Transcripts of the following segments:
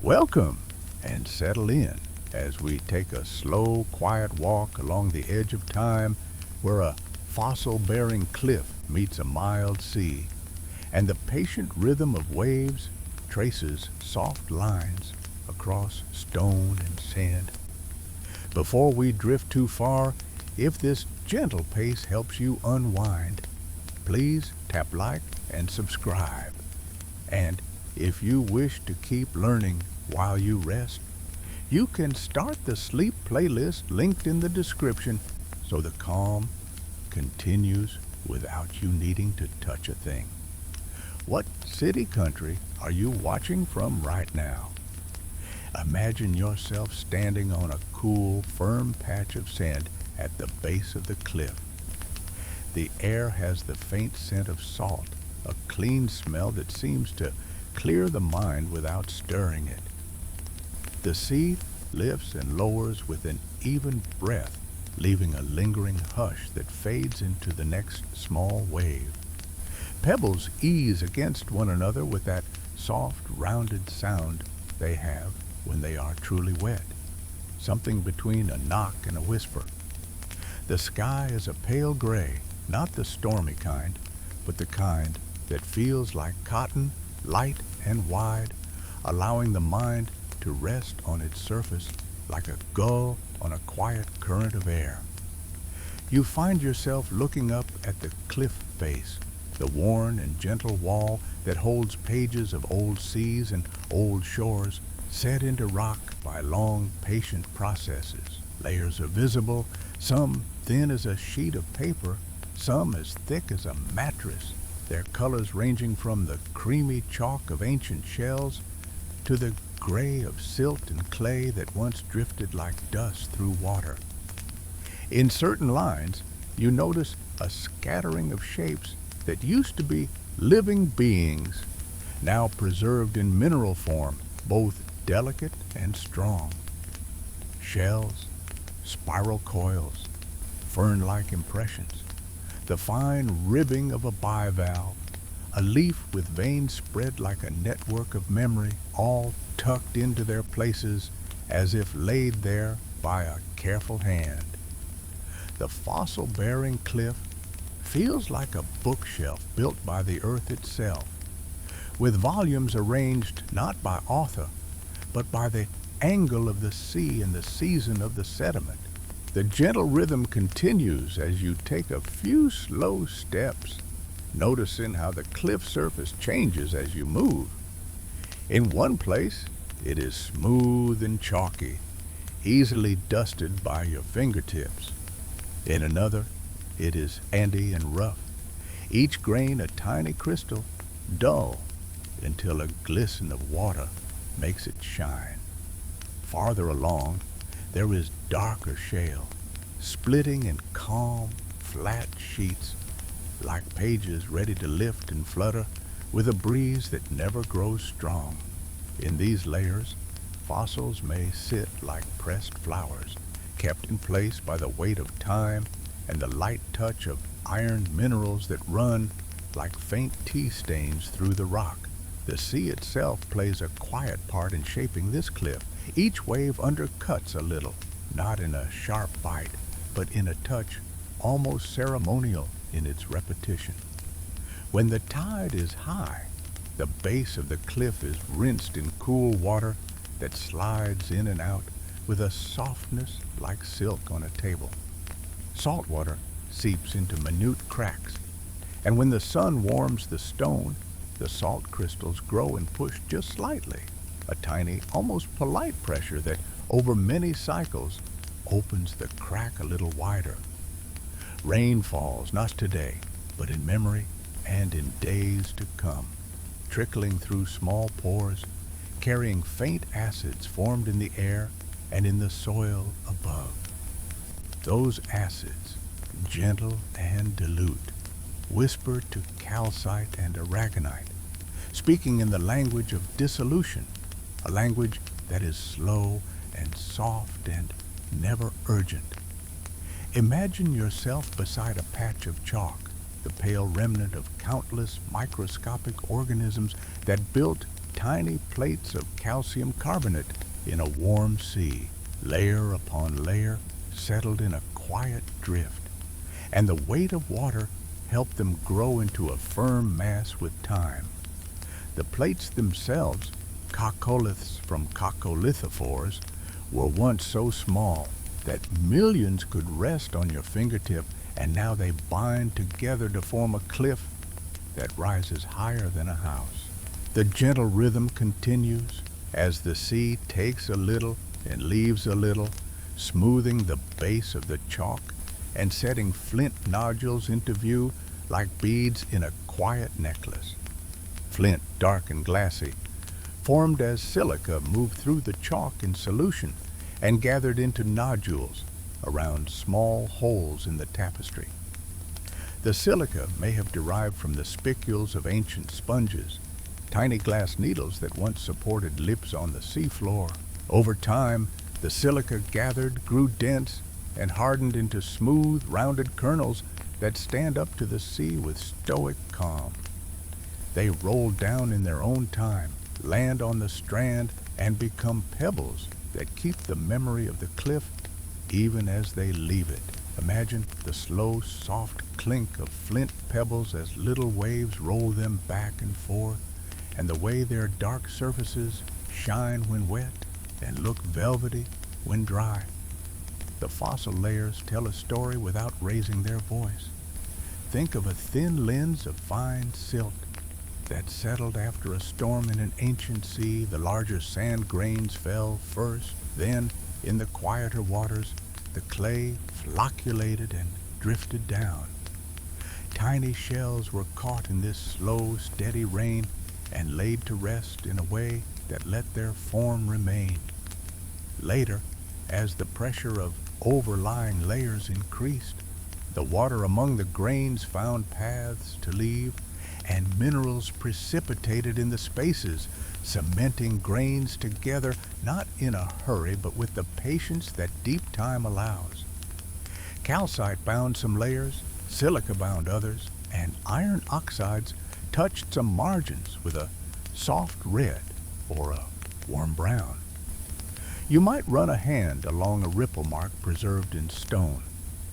Welcome and settle in as we take a slow, quiet walk along the edge of time where a fossil-bearing cliff meets a mild sea, and the patient rhythm of waves traces soft lines across stone and sand. Before we drift too far, if this gentle pace helps you unwind, please tap like and subscribe. And if you wish to keep learning while you rest, you can start the sleep playlist linked in the description so the calm continues without you needing to touch a thing. What city country are you watching from right now? Imagine yourself standing on a cool, firm patch of sand at the base of the cliff. The air has the faint scent of salt, a clean smell that seems to clear the mind without stirring it. The sea lifts and lowers with an even breath, leaving a lingering hush that fades into the next small wave. Pebbles ease against one another with that soft, rounded sound they have when they are truly wet, something between a knock and a whisper. The sky is a pale gray, not the stormy kind, but the kind that feels like cotton, light and wide, allowing the mind to rest on its surface like a gull on a quiet current of air. You find yourself looking up at the cliff face, the worn and gentle wall that holds pages of old seas and old shores set into rock by long, patient processes. Layers are visible, some thin as a sheet of paper, some as thick as a mattress, their colors ranging from the creamy chalk of ancient shells to the gray of silt and clay that once drifted like dust through water. In certain lines, you notice a scattering of shapes that used to be living beings, now preserved in mineral form, both delicate and strong. Shells, spiral coils, fern-like impressions, the fine ribbing of a bivalve, a leaf with veins spread like a network of memory, all tucked into their places as if laid there by a careful hand. The fossil-bearing cliff feels like a bookshelf built by the earth itself, with volumes arranged not by author, but by the angle of the sea and the season of the sediment. The gentle rhythm continues as you take a few slow steps, noticing how the cliff surface changes as you move. In one place, it is smooth and chalky, easily dusted by your fingertips. In another, it is sandy and rough, each grain a tiny crystal, dull until a glisten of water makes it shine. Farther along, there is darker shale, splitting in calm, flat sheets, like pages ready to lift and flutter with a breeze that never grows strong. In these layers, fossils may sit like pressed flowers, kept in place by the weight of time and the light touch of iron minerals that run like faint tea stains through the rock. The sea itself plays a quiet part in shaping this cliff. Each wave undercuts a little, not in a sharp bite, but in a touch almost ceremonial in its repetition. When the tide is high, the base of the cliff is rinsed in cool water that slides in and out with a softness like silk on a table. Salt water seeps into minute cracks, and when the sun warms the stone, the salt crystals grow and push just slightly, a tiny, almost polite pressure that, over many cycles, opens the crack a little wider. Rain falls, not today, but in memory and in days to come, trickling through small pores, carrying faint acids formed in the air and in the soil above. Those acids, gentle and dilute, whisper to calcite and aragonite, speaking in the language of dissolution, a language that is slow and soft and never urgent. Imagine yourself beside a patch of chalk, the pale remnant of countless microscopic organisms that built tiny plates of calcium carbonate in a warm sea, layer upon layer, settled in a quiet drift, and the weight of water helped them grow into a firm mass with time. The plates themselves, coccoliths from coccolithophores, were once so small that millions could rest on your fingertip, and now they bind together to form a cliff that rises higher than a house. The gentle rhythm continues as the sea takes a little and leaves a little, smoothing the base of the chalk and setting flint nodules into view like beads in a quiet necklace. Flint, dark and glassy, formed as silica moved through the chalk in solution and gathered into nodules around small holes in the tapestry. The silica may have derived from the spicules of ancient sponges, tiny glass needles that once supported lips on the seafloor. Over time, the silica gathered, grew dense, and hardened into smooth, rounded kernels that stand up to the sea with stoic calm. They roll down in their own time, land on the strand, and become pebbles that keep the memory of the cliff even as they leave it. Imagine the slow, soft clink of flint pebbles as little waves roll them back and forth, and the way their dark surfaces shine when wet and look velvety when dry. The fossil layers tell a story without raising their voice. Think of a thin lens of fine silt that settled after a storm in an ancient sea. The larger sand grains fell first, then, in the quieter waters, the clay flocculated and drifted down. Tiny shells were caught in this slow, steady rain and laid to rest in a way that let their form remain. Later, as the pressure of overlying layers increased, the water among the grains found paths to leave, and minerals precipitated in the spaces, cementing grains together, not in a hurry, but with the patience that deep time allows. Calcite bound some layers, silica bound others, and iron oxides touched some margins with a soft red or a warm brown. You might run a hand along a ripple mark preserved in stone,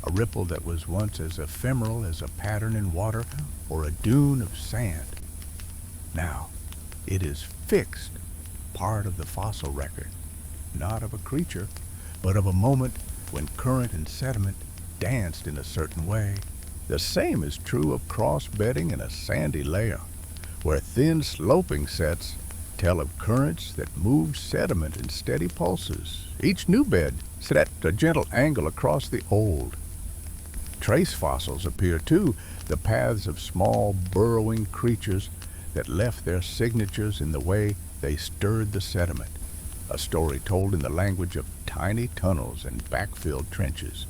a ripple that was once as ephemeral as a pattern in water or a dune of sand. Now, it is fixed, part of the fossil record, not of a creature, but of a moment when current and sediment danced in a certain way. The same is true of cross-bedding in a sandy layer, where thin sloping sets tell of currents that moved sediment in steady pulses. Each new bed set at a gentle angle across the old. Trace fossils appear too, the paths of small burrowing creatures that left their signatures in the way they stirred the sediment, a story told in the language of tiny tunnels and backfilled trenches.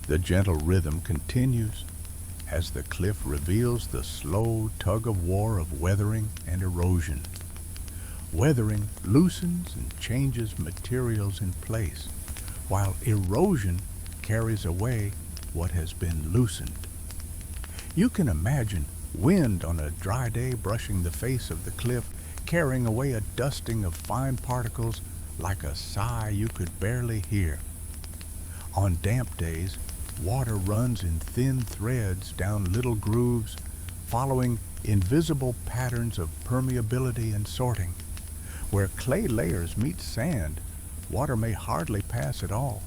The gentle rhythm continues as the cliff reveals the slow tug-of-war of weathering and erosion. Weathering loosens and changes materials in place, while erosion carries away what has been loosened. You can imagine wind on a dry day brushing the face of the cliff, carrying away a dusting of fine particles like a sigh you could barely hear. On damp days, water runs in thin threads down little grooves, following invisible patterns of permeability and sorting. Where clay layers meet sand, water may hardly pass at all,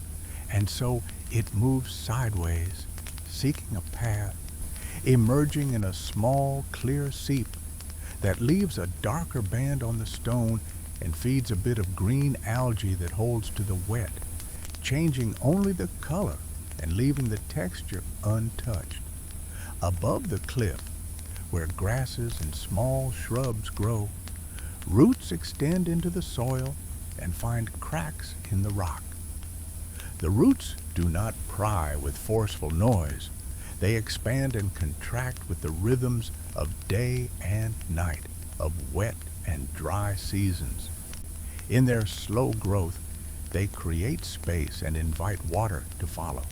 and so it moves sideways, seeking a path, emerging in a small, clear seep that leaves a darker band on the stone and feeds a bit of green algae that holds to the wet, changing only the color and leaving the texture untouched. Above the cliff, where grasses and small shrubs grow, roots extend into the soil and find cracks in the rock. The roots do not pry with forceful noise. They expand and contract with the rhythms of day and night, of wet and dry seasons. In their slow growth, they create space and invite water to follow.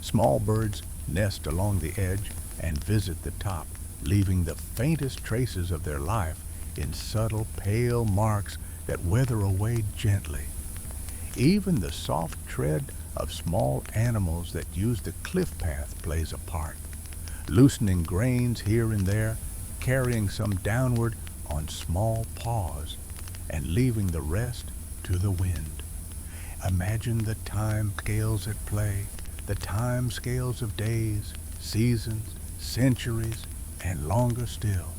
Small birds nest along the edge and visit the top, leaving the faintest traces of their life in subtle, pale marks that weather away gently. Even the soft tread of small animals that use the cliff path plays a part, loosening grains here and there, carrying some downward on small paws, and leaving the rest to the wind. Imagine the time scales at play, the time scales of days, seasons, centuries, and longer still.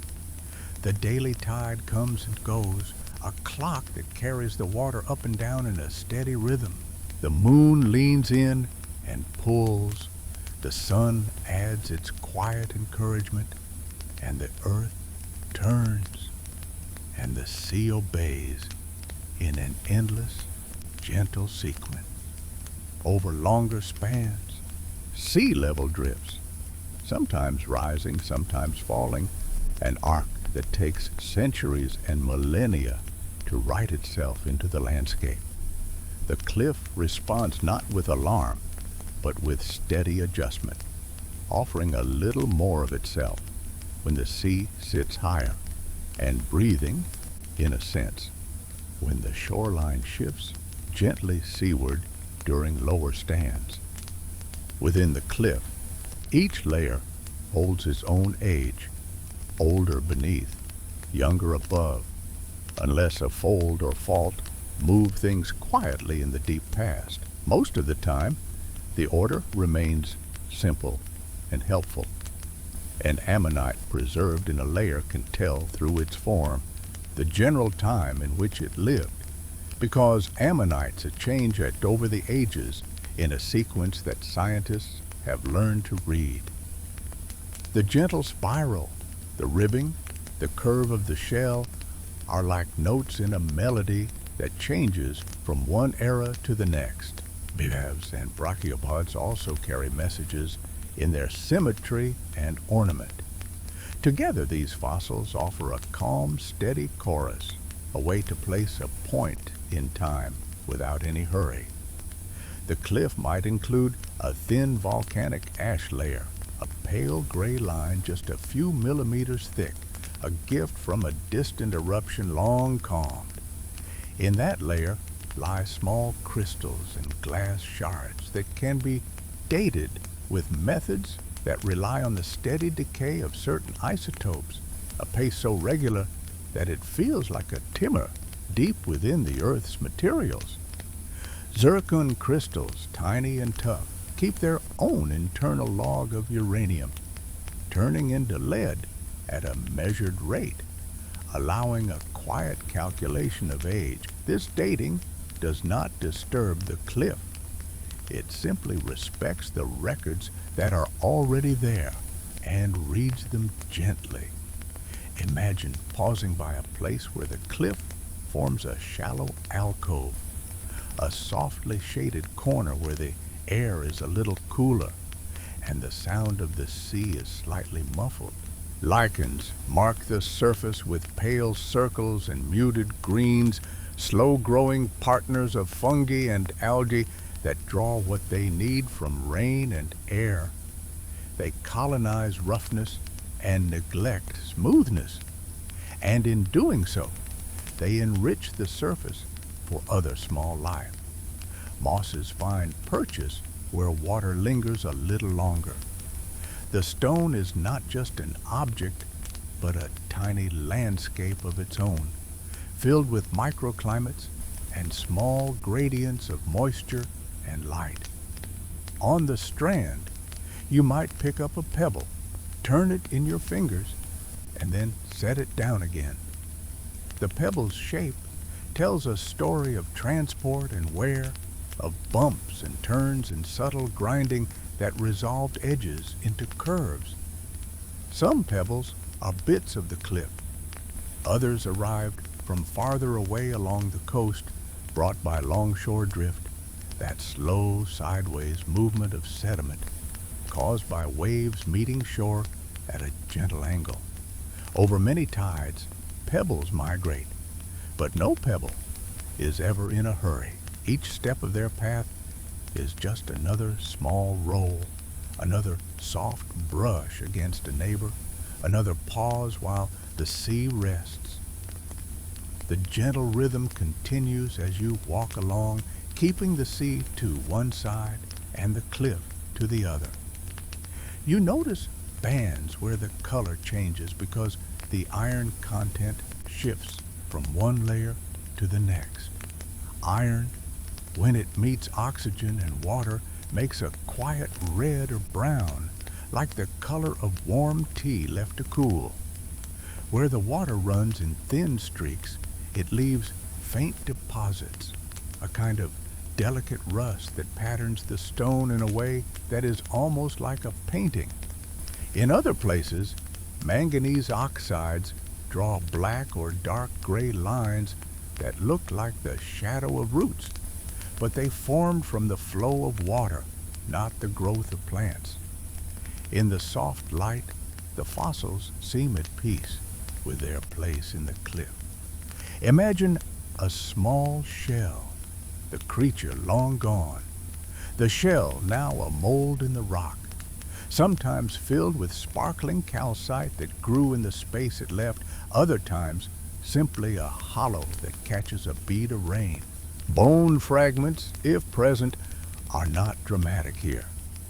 The daily tide comes and goes, a clock that carries the water up and down in a steady rhythm. The moon leans in and pulls. The sun adds its quiet encouragement, and the earth turns, and the sea obeys in an endless, gentle sequence. Over longer spans, sea level drifts, sometimes rising, sometimes falling, an arc that takes centuries and millennia to write itself into the landscape. The cliff responds not with alarm, but with steady adjustment, offering a little more of itself when the sea sits higher, and breathing, in a sense, when the shoreline shifts gently seaward during lower stands. Within the cliff, each layer holds its own age, older beneath, younger above, unless a fold or fault move things quietly in the deep past. Most of the time, the order remains simple and helpful. An ammonite preserved in a layer can tell through its form the general time in which it lived, because ammonites change over the ages in a sequence that scientists have learned to read. The gentle spiral, the ribbing, the curve of the shell are like notes in a melody that changes from one era to the next. Bivalves and brachiopods also carry messages in their symmetry and ornament. Together, these fossils offer a calm, steady chorus, a way to place a point in time without any hurry. The cliff might include a thin volcanic ash layer, a pale gray line just a few millimeters thick, a gift from a distant eruption long calmed. In that layer lie small crystals and glass shards that can be dated with methods that rely on the steady decay of certain isotopes, a pace so regular that it feels like a timber deep within the Earth's materials. Zircon crystals, tiny and tough, keep their own internal log of uranium, turning into lead at a measured rate, allowing a quiet calculation of age. This dating does not disturb the cliff. It simply respects the records that are already there and reads them gently. Imagine pausing by a place where the cliff forms a shallow alcove, a softly shaded corner where the air is a little cooler and the sound of the sea is slightly muffled. Lichens mark the surface with pale circles and muted greens, slow-growing partners of fungi and algae that draw what they need from rain and air. They colonize roughness and neglect smoothness, and in doing so, they enrich the surface for other small life. Mosses find purchase where water lingers a little longer. The stone is not just an object, but a tiny landscape of its own, filled with microclimates and small gradients of moisture and light. On the strand, you might pick up a pebble, turn it in your fingers, and then set it down again. The pebble's shape tells a story of transport and wear, of bumps and turns and subtle grinding that resolved edges into curves. Some pebbles are bits of the cliff. Others arrived from farther away along the coast, brought by longshore drift, that slow sideways movement of sediment caused by waves meeting shore at a gentle angle. Over many tides, pebbles migrate, but no pebble is ever in a hurry. Each step of their path is just another small roll, another soft brush against a neighbor, another pause while the sea rests. The gentle rhythm continues as you walk along, keeping the sea to one side and the cliff to the other. You notice bands where the color changes because the iron content shifts from one layer to the next. Iron, when it meets oxygen and water, makes a quiet red or brown, like the color of warm tea left to cool. Where the water runs in thin streaks, it leaves faint deposits, a kind of delicate rust that patterns the stone in a way that is almost like a painting. In other places, manganese oxides draw black or dark gray lines that look like the shadow of roots, but they formed from the flow of water, not the growth of plants. In the soft light, the fossils seem at peace with their place in the cliff. Imagine a small shell, the creature long gone, the shell now a mold in the rock, sometimes filled with sparkling calcite that grew in the space it left, other times simply a hollow that catches a bead of rain. Bone fragments, if present, are not dramatic here.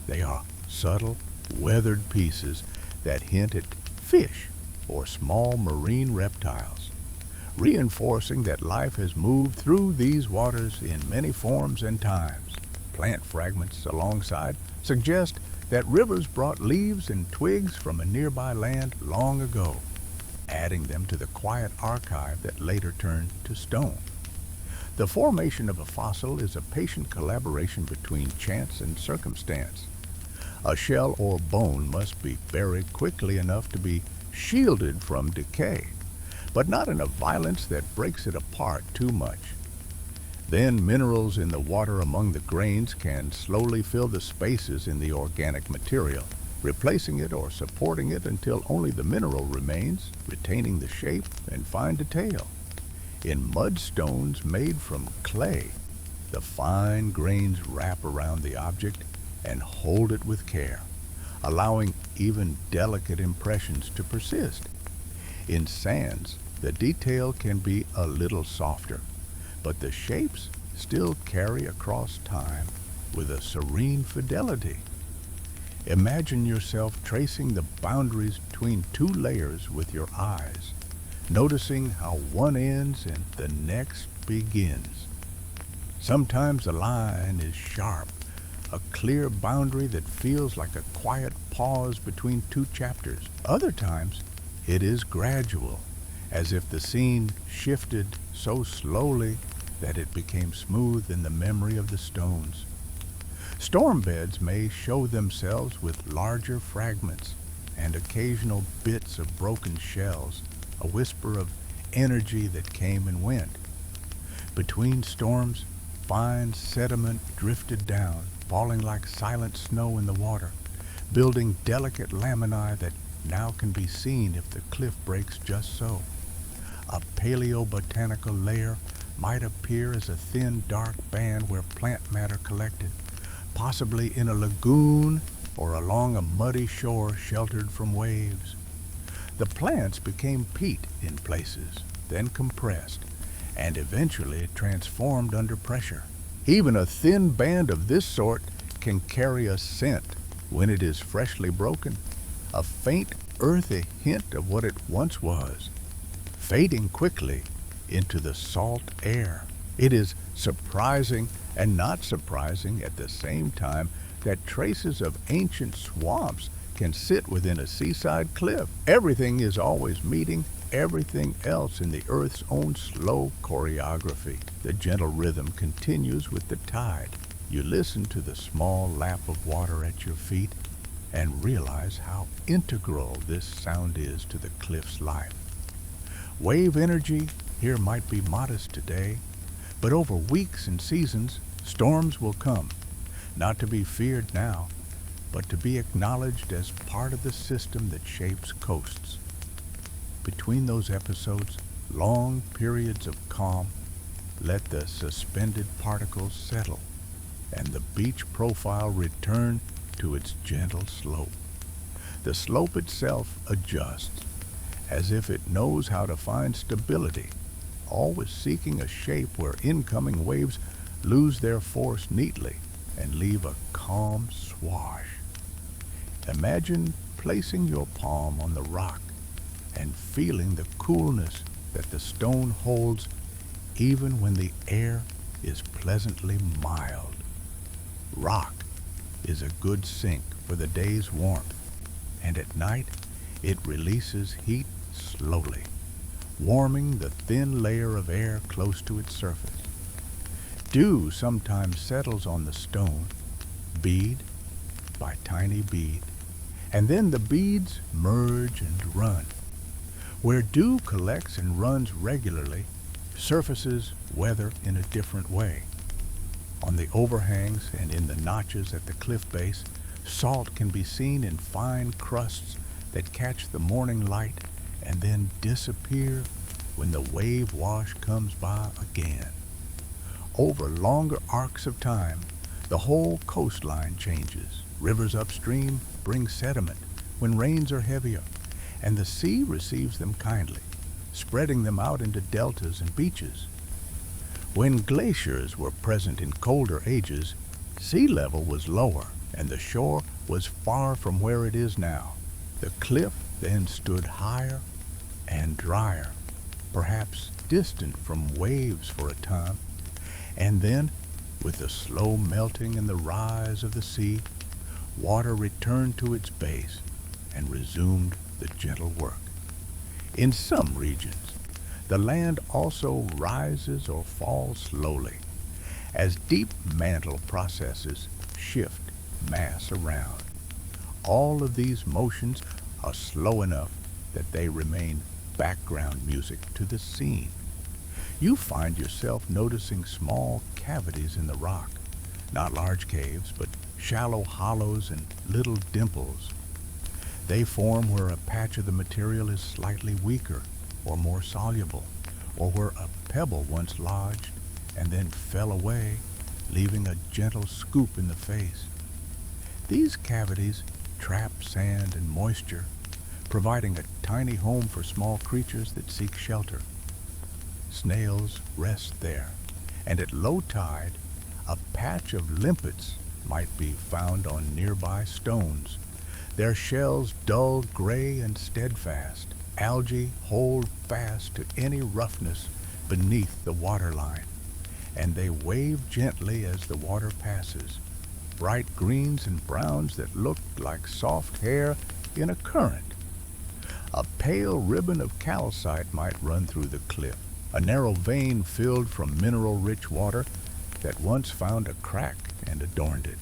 They are subtle, weathered pieces that hint at fish or small marine reptiles, reinforcing that life has moved through these waters in many forms and times. Plant fragments alongside suggest that rivers brought leaves and twigs from a nearby land long ago, adding them to the quiet archive that later turned to stone. The formation of a fossil is a patient collaboration between chance and circumstance. A shell or bone must be buried quickly enough to be shielded from decay, but not in a violence that breaks it apart too much. Then minerals in the water among the grains can slowly fill the spaces in the organic material, replacing it or supporting it until only the mineral remains, retaining the shape and fine detail. In mudstones made from clay, the fine grains wrap around the object and hold it with care, allowing even delicate impressions to persist. In sands, the detail can be a little softer, but the shapes still carry across time with a serene fidelity. Imagine yourself tracing the boundaries between two layers with your eyes, noticing how one ends and the next begins. Sometimes the line is sharp, a clear boundary that feels like a quiet pause between two chapters. Other times, it is gradual, as if the scene shifted so slowly that it became smooth in the memory of the stones. Storm beds may show themselves with larger fragments and occasional bits of broken shells, a whisper of energy that came and went. Between storms, fine sediment drifted down, falling like silent snow in the water, building delicate laminae that now can be seen if the cliff breaks just so. A paleobotanical layer might appear as a thin, dark band where plant matter collected, possibly in a lagoon or along a muddy shore sheltered from waves. The plants became peat in places, then compressed, and eventually transformed under pressure. Even a thin band of this sort can carry a scent when it is freshly broken, a faint, earthy hint of what it once was, fading quickly into the salt air. It is surprising and not surprising at the same time that traces of ancient swamps can sit within a seaside cliff. Everything is always meeting everything else in the earth's own slow choreography. The gentle rhythm continues with the tide. You listen to the small lap of water at your feet and realize how integral this sound is to the cliff's life. Wave energy here might be modest today, but over weeks and seasons, storms will come, not to be feared now, but to be acknowledged as part of the system that shapes coasts. Between those episodes, long periods of calm, let the suspended particles settle and the beach profile return to its gentle slope. The slope itself adjusts, as if it knows how to find stability, always seeking a shape where incoming waves lose their force neatly and leave a calm swash. Imagine placing your palm on the rock and feeling the coolness that the stone holds even when the air is pleasantly mild. Rock is a good sink for the day's warmth, and at night it releases heat slowly, warming the thin layer of air close to its surface. Dew sometimes settles on the stone, bead by tiny bead, and then the beads merge and run. Where dew collects and runs regularly, surfaces weather in a different way. On the overhangs and in the notches at the cliff base, salt can be seen in fine crusts that catch the morning light and then disappear when the wave wash comes by again. Over longer arcs of time, the whole coastline changes. Rivers upstream bring sediment when rains are heavier, and the sea receives them kindly, spreading them out into deltas and beaches. When glaciers were present in colder ages, sea level was lower and the shore was far from where it is now. The cliff then stood higher and drier, perhaps distant from waves for a time, and then, with the slow melting and the rise of the sea, water returned to its base and resumed the gentle work. In some regions, the land also rises or falls slowly, as deep mantle processes shift mass around. All of these motions are slow enough that they remain background music to the scene. You find yourself noticing small cavities in the rock, not large caves, but shallow hollows and little dimples. They form where a patch of the material is slightly weaker or more soluble, or where a pebble once lodged and then fell away, leaving a gentle scoop in the face. These cavities trap sand and moisture, providing a tiny home for small creatures that seek shelter. Snails rest there, and at low tide, a patch of limpets might be found on nearby stones, their shells dull gray and steadfast. Algae hold fast to any roughness beneath the waterline, and they wave gently as the water passes, bright greens and browns that look like soft hair in a current. A pale ribbon of calcite might run through the cliff, a narrow vein filled from mineral-rich water that once found a crack and adorned it.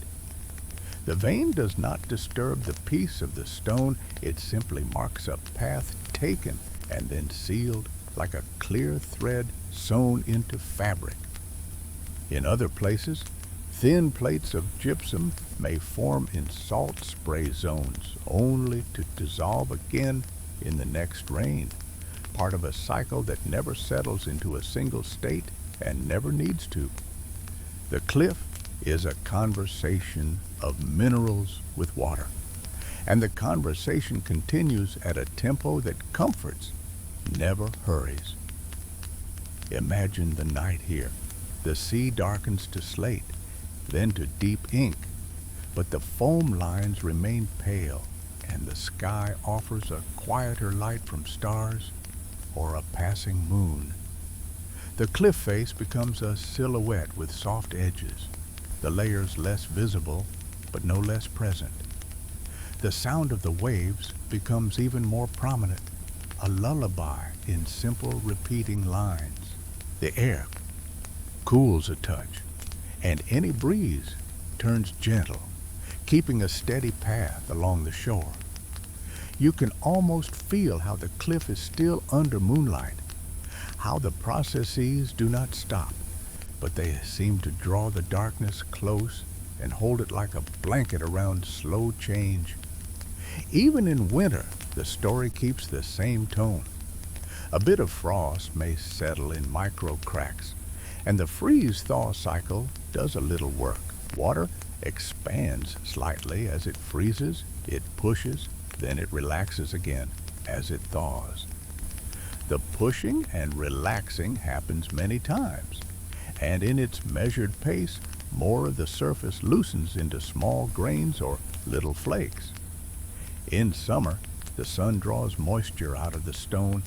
The vein does not disturb the peace of the stone, it simply marks a path taken and then sealed like a clear thread sewn into fabric. In other places, thin plates of gypsum may form in salt spray zones only to dissolve again in the next rain, part of a cycle that never settles into a single state and never needs to. The cliff is a conversation of minerals with water, and the conversation continues at a tempo that comforts, never hurries. Imagine the night here. The sea darkens to slate, then to deep ink, but the foam lines remain pale, and the sky offers a quieter light from stars or a passing moon. The cliff face becomes a silhouette with soft edges, the layers less visible but no less present. The sound of the waves becomes even more prominent, a lullaby in simple repeating lines. The air cools a touch, and any breeze turns gentle, keeping a steady path along the shore. You can almost feel how the cliff is still under moonlight, how the processes do not stop, but they seem to draw the darkness close and hold it like a blanket around slow change. Even in winter, the story keeps the same tone. A bit of frost may settle in micro cracks, and the freeze-thaw cycle does a little work. Water expands slightly as it freezes, it pushes, then it relaxes again as it thaws. The pushing and relaxing happens many times, and in its measured pace, more of the surface loosens into small grains or little flakes. In summer, the sun draws moisture out of the stone,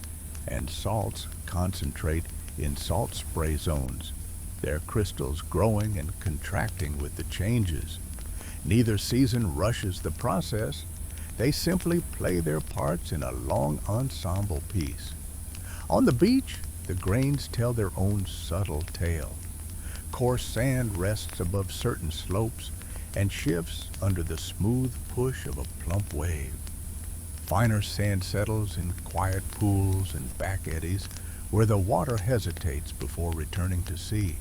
and salts concentrate in salt spray zones, their crystals growing and contracting with the changes. Neither season rushes the process. They simply play their parts in a long ensemble piece. On the beach, the grains tell their own subtle tale. Coarse sand rests above certain slopes and shifts under the smooth push of a plump wave. Finer sand settles in quiet pools and back eddies where the water hesitates before returning to sea.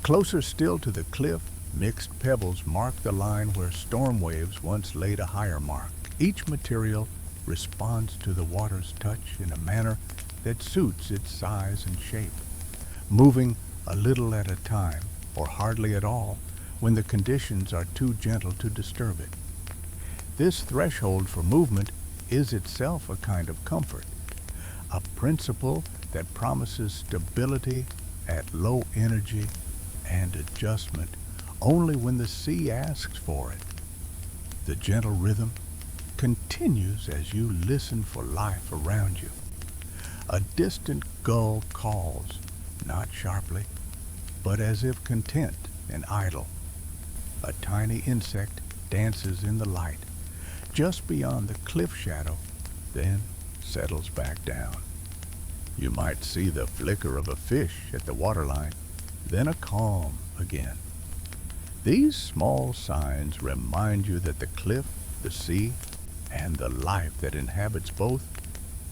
Closer still to the cliff, mixed pebbles mark the line where storm waves once laid a higher mark. Each material responds to the water's touch in a manner that suits its size and shape, moving a little at a time or hardly at all when the conditions are too gentle to disturb it. This threshold for movement is itself a kind of comfort, a principle that promises stability at low energy and adjustment only when the sea asks for it. The gentle rhythm continues as you listen for life around you. A distant gull calls, not sharply, but as if content and idle. A tiny insect dances in the light, just beyond the cliff shadow, then settles back down. You might see the flicker of a fish at the waterline, then a calm again. These small signs remind you that the cliff, the sea, and the life that inhabits both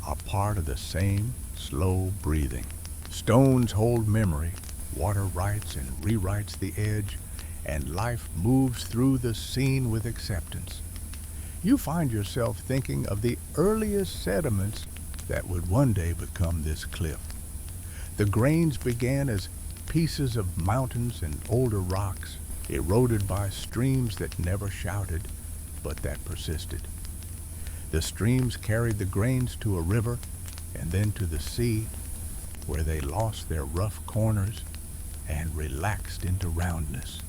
are part of the same slow breathing. Stones hold memory, water writes and rewrites the edge, and life moves through the scene with acceptance. You find yourself thinking of the earliest sediments that would one day become this cliff. The grains began as pieces of mountains and older rocks, eroded by streams that never shouted, but that persisted. The streams carried the grains to a river and then to the sea, where they lost their rough corners and relaxed into roundness.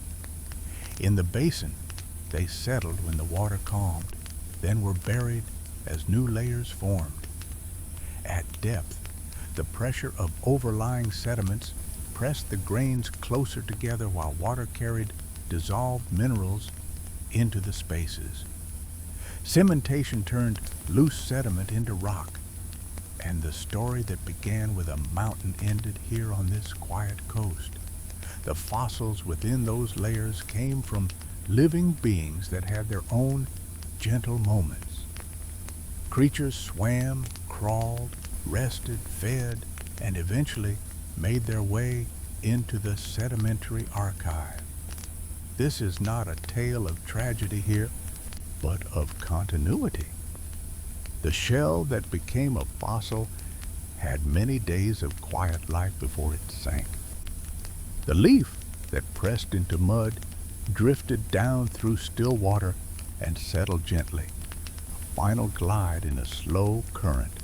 In the basin, they settled when the water calmed, then were buried as new layers formed. At depth, the pressure of overlying sediments pressed the grains closer together while water carried dissolved minerals into the spaces. Cementation turned loose sediment into rock, and the story that began with a mountain ended here on this quiet coast. The fossils within those layers came from living beings that had their own gentle moments. Creatures swam, crawled, rested, fed, and eventually made their way into the sedimentary archive. This is not a tale of tragedy here, but of continuity. The shell that became a fossil had many days of quiet life before it sank. The leaf that pressed into mud drifted down through still water and settled gently, a final glide in a slow current.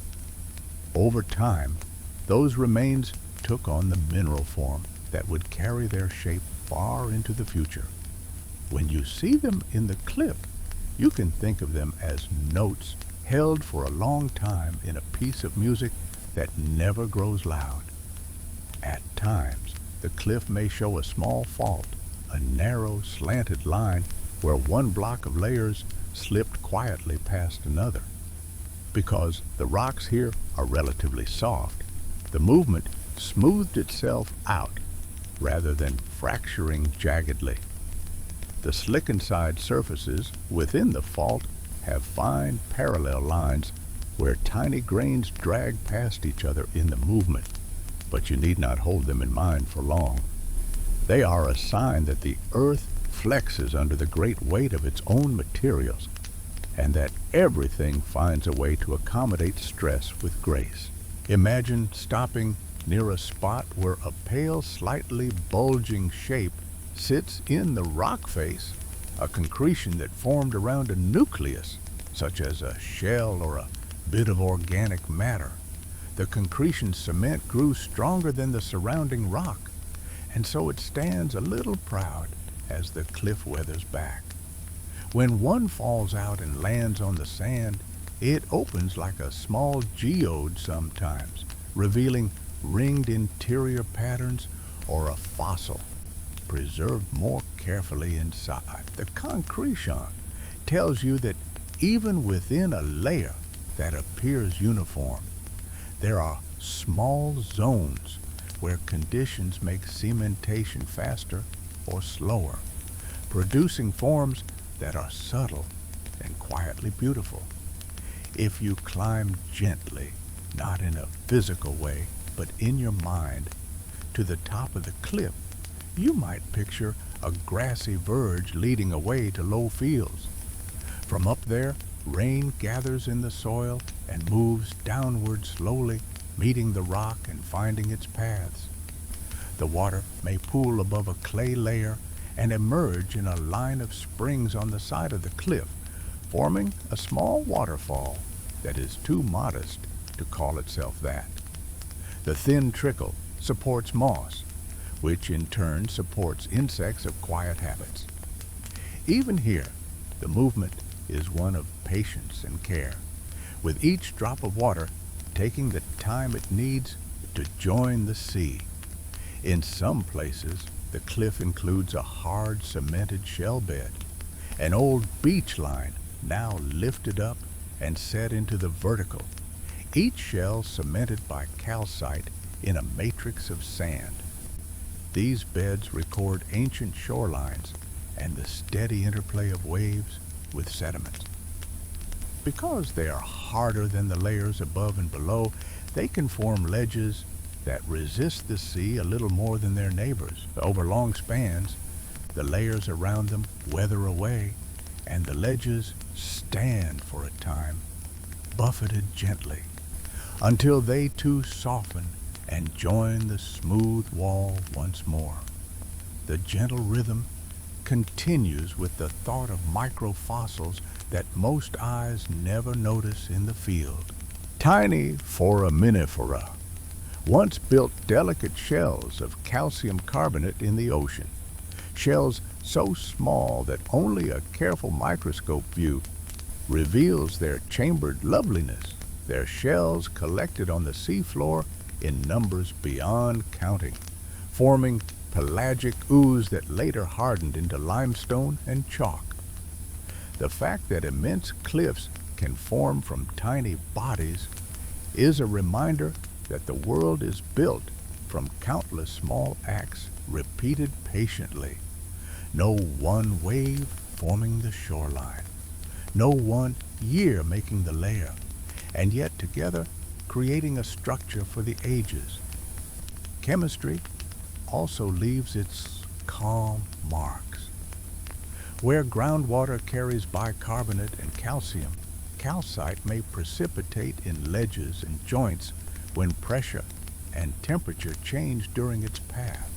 Over time, those remains took on the mineral form that would carry their shape far into the future. When you see them in the cliff, you can think of them as notes held for a long time in a piece of music that never grows loud. At times, the cliff may show a small fault, a narrow, slanted line where one block of layers slipped quietly past another. Because the rocks here are relatively soft, the movement smoothed itself out rather than fracturing jaggedly. The slick-inside surfaces within the fault have fine parallel lines where tiny grains drag past each other in the movement, but you need not hold them in mind for long. They are a sign that the earth flexes under the great weight of its own materials, and that everything finds a way to accommodate stress with grace. Imagine stopping near a spot where a pale, slightly bulging shape sits in the rock face, a concretion that formed around a nucleus, such as a shell or a bit of organic matter. The concretion cement grew stronger than the surrounding rock, and so it stands a little proud as the cliff weathers back. When one falls out and lands on the sand, it opens like a small geode sometimes, revealing ringed interior patterns or a fossil preserved more carefully inside. The concretion tells you that even within a layer that appears uniform, there are small zones where conditions make cementation faster or slower, producing forms that are subtle and quietly beautiful. If you climb gently, not in a physical way, but in your mind, to the top of the cliff, you might picture a grassy verge leading away to low fields. From up there, rain gathers in the soil and moves downward slowly, meeting the rock and finding its paths. The water may pool above a clay layer and emerge in a line of springs on the side of the cliff, forming a small waterfall that is too modest to call itself that. The thin trickle supports moss, which in turn supports insects of quiet habits. Even here, the movement is one of patience and care, with each drop of water taking the time it needs to join the sea. In some places, the cliff includes a hard cemented shell bed, an old beach line now lifted up and set into the vertical, each shell cemented by calcite in a matrix of sand. These beds record ancient shorelines and the steady interplay of waves with sediments. Because they are harder than the layers above and below, they can form ledges that resist the sea a little more than their neighbors. Over long spans, the layers around them weather away, and the ledges stand for a time, buffeted gently, until they too soften and join the smooth wall once more. The gentle rhythm continues with the thought of microfossils that most eyes never notice in the field. Tiny foraminifera once built delicate shells of calcium carbonate in the ocean, shells so small that only a careful microscope view reveals their chambered loveliness. Their shells collected on the seafloor in numbers beyond counting, forming pelagic ooze that later hardened into limestone and chalk. The fact that immense cliffs can form from tiny bodies is a reminder that the world is built from countless small acts repeated patiently. No one wave forming the shoreline, no one year making the layer, and yet together creating a structure for the ages. Chemistry also leaves its calm marks. Where groundwater carries bicarbonate and calcium, calcite may precipitate in ledges and joints when pressure and temperature change during its path.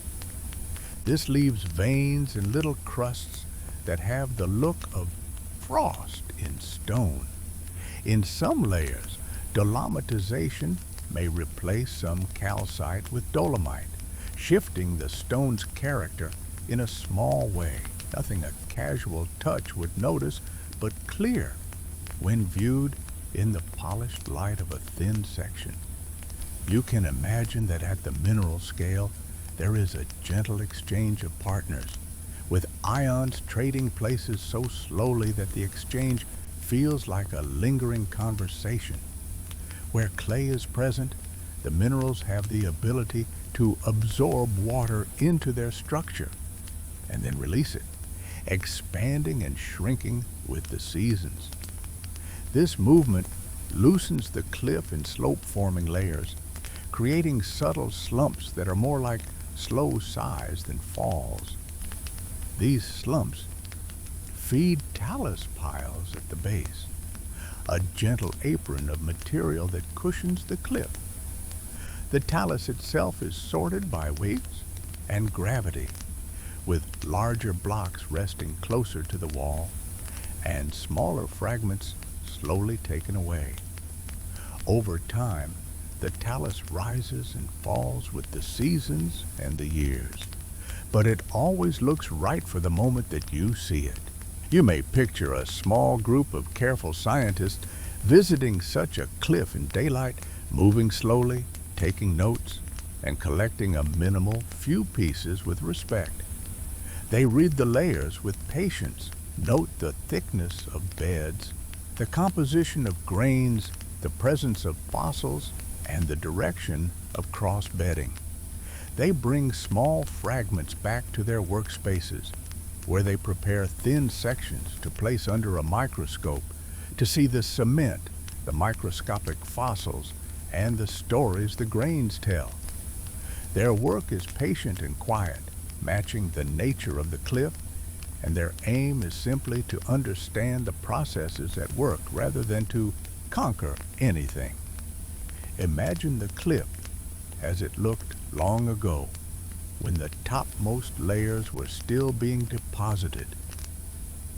This leaves veins and little crusts that have the look of frost in stone. In some layers, dolomitization may replace some calcite with dolomite, shifting the stone's character in a small way, nothing a casual touch would notice, but clear when viewed in the polished light of a thin section. You can imagine that at the mineral scale, there is a gentle exchange of partners, with ions trading places so slowly that the exchange feels like a lingering conversation. Where clay is present, the minerals have the ability to absorb water into their structure and then release it, expanding and shrinking with the seasons. This movement loosens the cliff and slope-forming layers, creating subtle slumps that are more like slow sighs than falls. These slumps feed talus piles at the base, a gentle apron of material that cushions the cliff. The talus itself is sorted by weights and gravity, with larger blocks resting closer to the wall and smaller fragments slowly taken away. Over time, The talus rises and falls with the seasons and the years, but it always looks right for the moment that you see it. You may picture a small group of careful scientists visiting such a cliff in daylight, moving slowly, taking notes, and collecting a minimal few pieces with respect. They read the layers with patience, note the thickness of beds, the composition of grains, the presence of fossils, and the direction of cross-bedding. They bring small fragments back to their workspaces, where they prepare thin sections to place under a microscope to see the cement, the microscopic fossils, and the stories the grains tell. Their work is patient and quiet, matching the nature of the cliff, and their aim is simply to understand the processes at work rather than to conquer anything. Imagine the cliff as it looked long ago, when the topmost layers were still being deposited.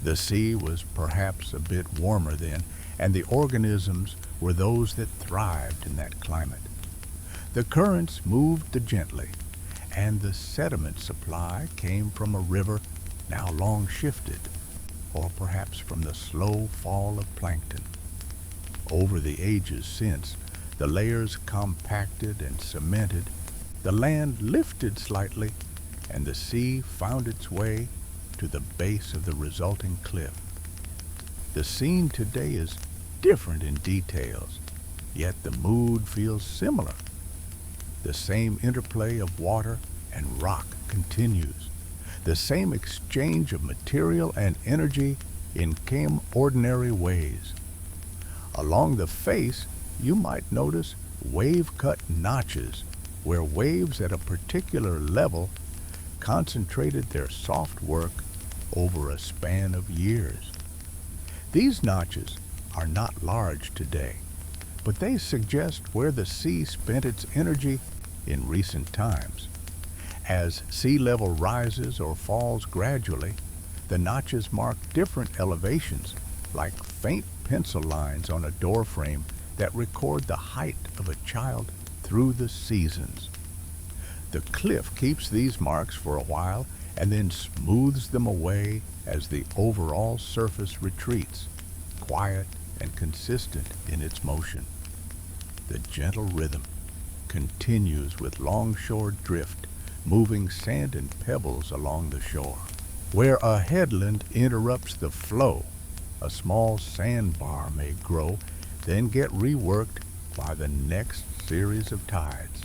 The sea was perhaps a bit warmer then, and the organisms were those that thrived in that climate. The currents moved gently, and the sediment supply came from a river now long shifted, or perhaps from the slow fall of plankton. Over the ages since, the layers compacted and cemented, the land lifted slightly, and the sea found its way to the base of the resulting cliff. The scene today is different in details, yet the mood feels similar. The same interplay of water and rock continues, the same exchange of material and energy in ordinary ways. Along the face, you might notice wave-cut notches where waves at a particular level concentrated their soft work over a span of years. These notches are not large today, but they suggest where the sea spent its energy in recent times. As sea level rises or falls gradually, the notches mark different elevations, like faint pencil lines on a door frame that record the height of a child through the seasons. The cliff keeps these marks for a while and then smooths them away as the overall surface retreats, quiet and consistent in its motion. The gentle rhythm continues with longshore drift, moving sand and pebbles along the shore. Where a headland interrupts the flow, a small sandbar may grow, then get reworked by the next series of tides.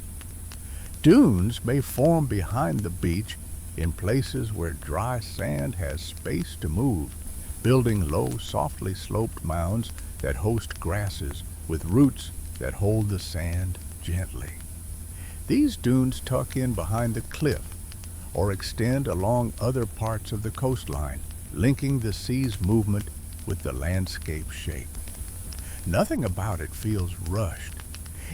Dunes may form behind the beach in places where dry sand has space to move, building low, softly sloped mounds that host grasses with roots that hold the sand gently. These dunes tuck in behind the cliff or extend along other parts of the coastline, linking the sea's movement with the landscape shape. Nothing about it feels rushed.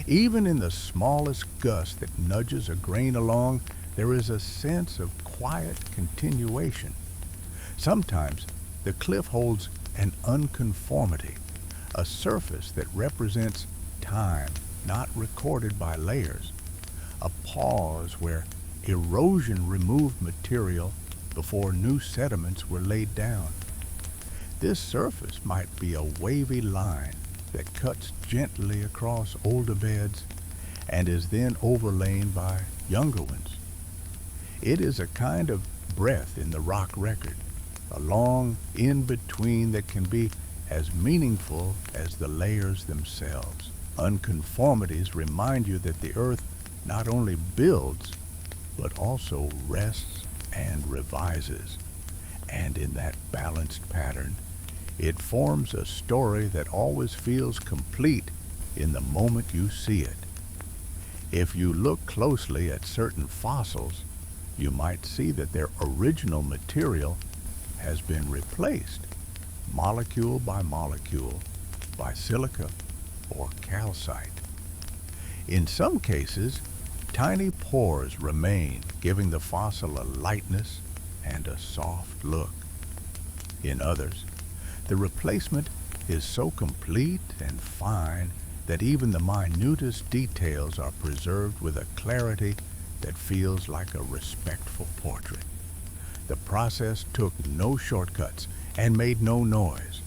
Even in the smallest gust that nudges a grain along, there is a sense of quiet continuation. Sometimes the cliff holds an unconformity, a surface that represents time not recorded by layers, a pause where erosion removed material before new sediments were laid down. This surface might be a wavy line that cuts gently across older beds and is then overlain by younger ones. It is a kind of breath in the rock record, a long in-between that can be as meaningful as the layers themselves. Unconformities remind you that the earth not only builds, but also rests and revises. And in that balanced pattern, it forms a story that always feels complete in the moment you see it. If you look closely at certain fossils, you might see that their original material has been replaced, molecule by molecule, by silica or calcite. In some cases, tiny pores remain, giving the fossil a lightness and a soft look. In others, the replacement is so complete and fine that even the minutest details are preserved with a clarity that feels like a respectful portrait. The process took no shortcuts and made no noise.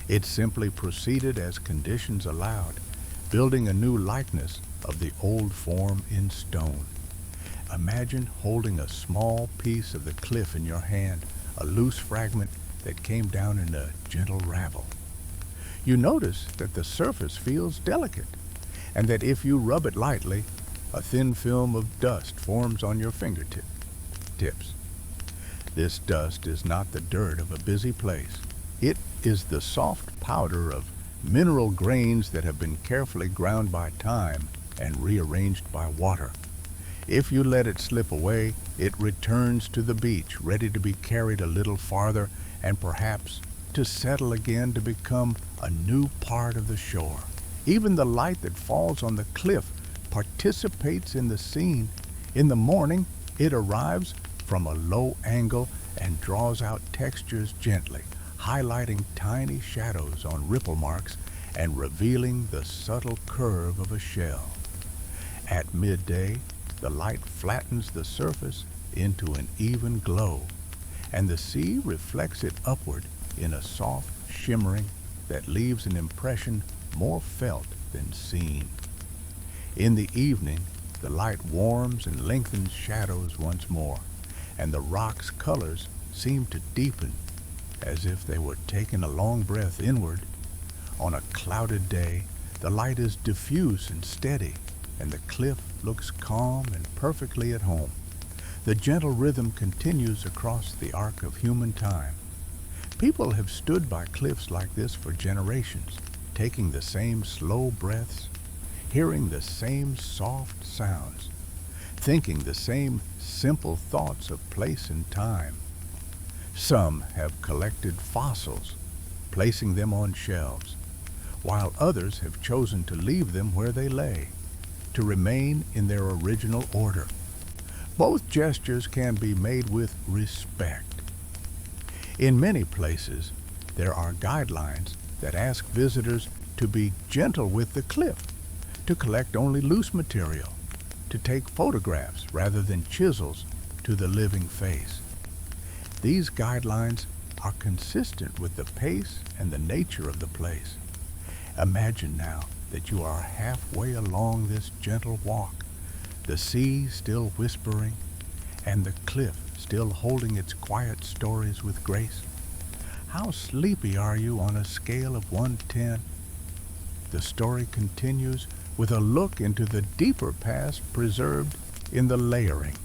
It simply proceeded as conditions allowed, building a new likeness of the old form in stone. Imagine holding a small piece of the cliff in your hand, a loose fragment that came down in a gentle ravel. You notice that the surface feels delicate, and that if you rub it lightly, a thin film of dust forms on your fingertips. This dust is not the dirt of a busy place. It is the soft powder of mineral grains that have been carefully ground by time and rearranged by water. If you let it slip away, it returns to the beach, ready to be carried a little farther and perhaps to settle again to become a new part of the shore. Even the light that falls on the cliff participates in the scene. In the morning, it arrives from a low angle and draws out textures gently, highlighting tiny shadows on ripple marks and revealing the subtle curve of a shell. At midday, the light flattens the surface into an even glow, and the sea reflects it upward in a soft shimmering that leaves an impression more felt than seen. In the evening, the light warms and lengthens shadows once more, and the rock's colors seem to deepen as if they were taking a long breath inward. On a clouded day, the light is diffuse and steady, and the cliff looks calm and perfectly at home. The gentle rhythm continues across the arc of human time. People have stood by cliffs like this for generations, taking the same slow breaths, hearing the same soft sounds, thinking the same simple thoughts of place and time. Some have collected fossils, placing them on shelves, while others have chosen to leave them where they lay, to remain in their original order. Both gestures can be made with respect. In many places, there are guidelines that ask visitors to be gentle with the cliff, to collect only loose material, to take photographs rather than chisels to the living face. These guidelines are consistent with the pace and the nature of the place. Imagine now that you are halfway along this gentle walk, the sea still whispering, and the cliff still holding its quiet stories with grace. How sleepy are you on a scale of 1 to 10? The story continues with a look into the deeper past preserved in the layering.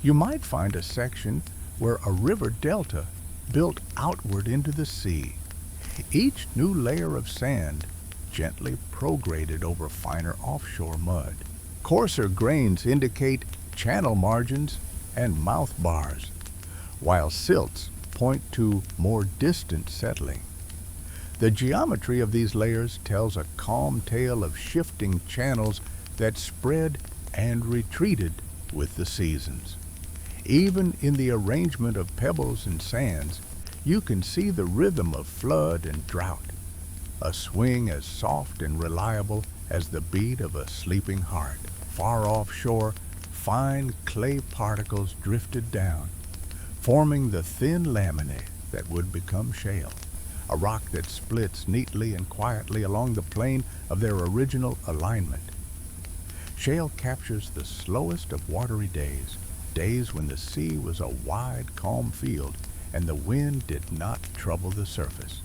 You might find a section where a river delta built outward into the sea. Each new layer of sand gently prograded over finer offshore mud. Coarser grains indicate channel margins and mouth bars, while silts point to more distant settling. The geometry of these layers tells a calm tale of shifting channels that spread and retreated with the seasons. Even in the arrangement of pebbles and sands, you can see the rhythm of flood and drought, a swing as soft and reliable as the beat of a sleeping heart. Far offshore, fine clay particles drifted down, forming the thin laminae that would become shale, a rock that splits neatly and quietly along the plane of their original alignment. Shale captures the slowest of watery days, days when the sea was a wide, calm field and the wind did not trouble the surface.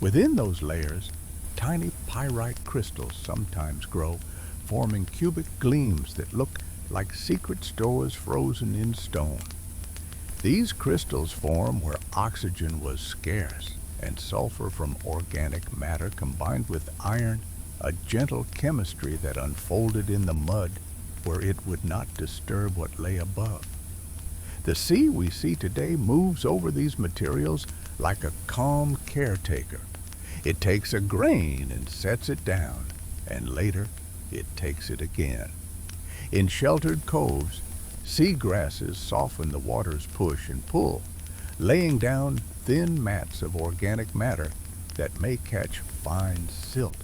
Within those layers, tiny pyrite crystals sometimes grow, forming cubic gleams that look like secret stores frozen in stone. These crystals form where oxygen was scarce and sulfur from organic matter combined with iron, a gentle chemistry that unfolded in the mud where it would not disturb what lay above. The sea we see today moves over these materials like a calm caretaker. It takes a grain and sets it down, and later it takes it again. In sheltered coves, sea grasses soften the water's push and pull, laying down thin mats of organic matter that may catch fine silt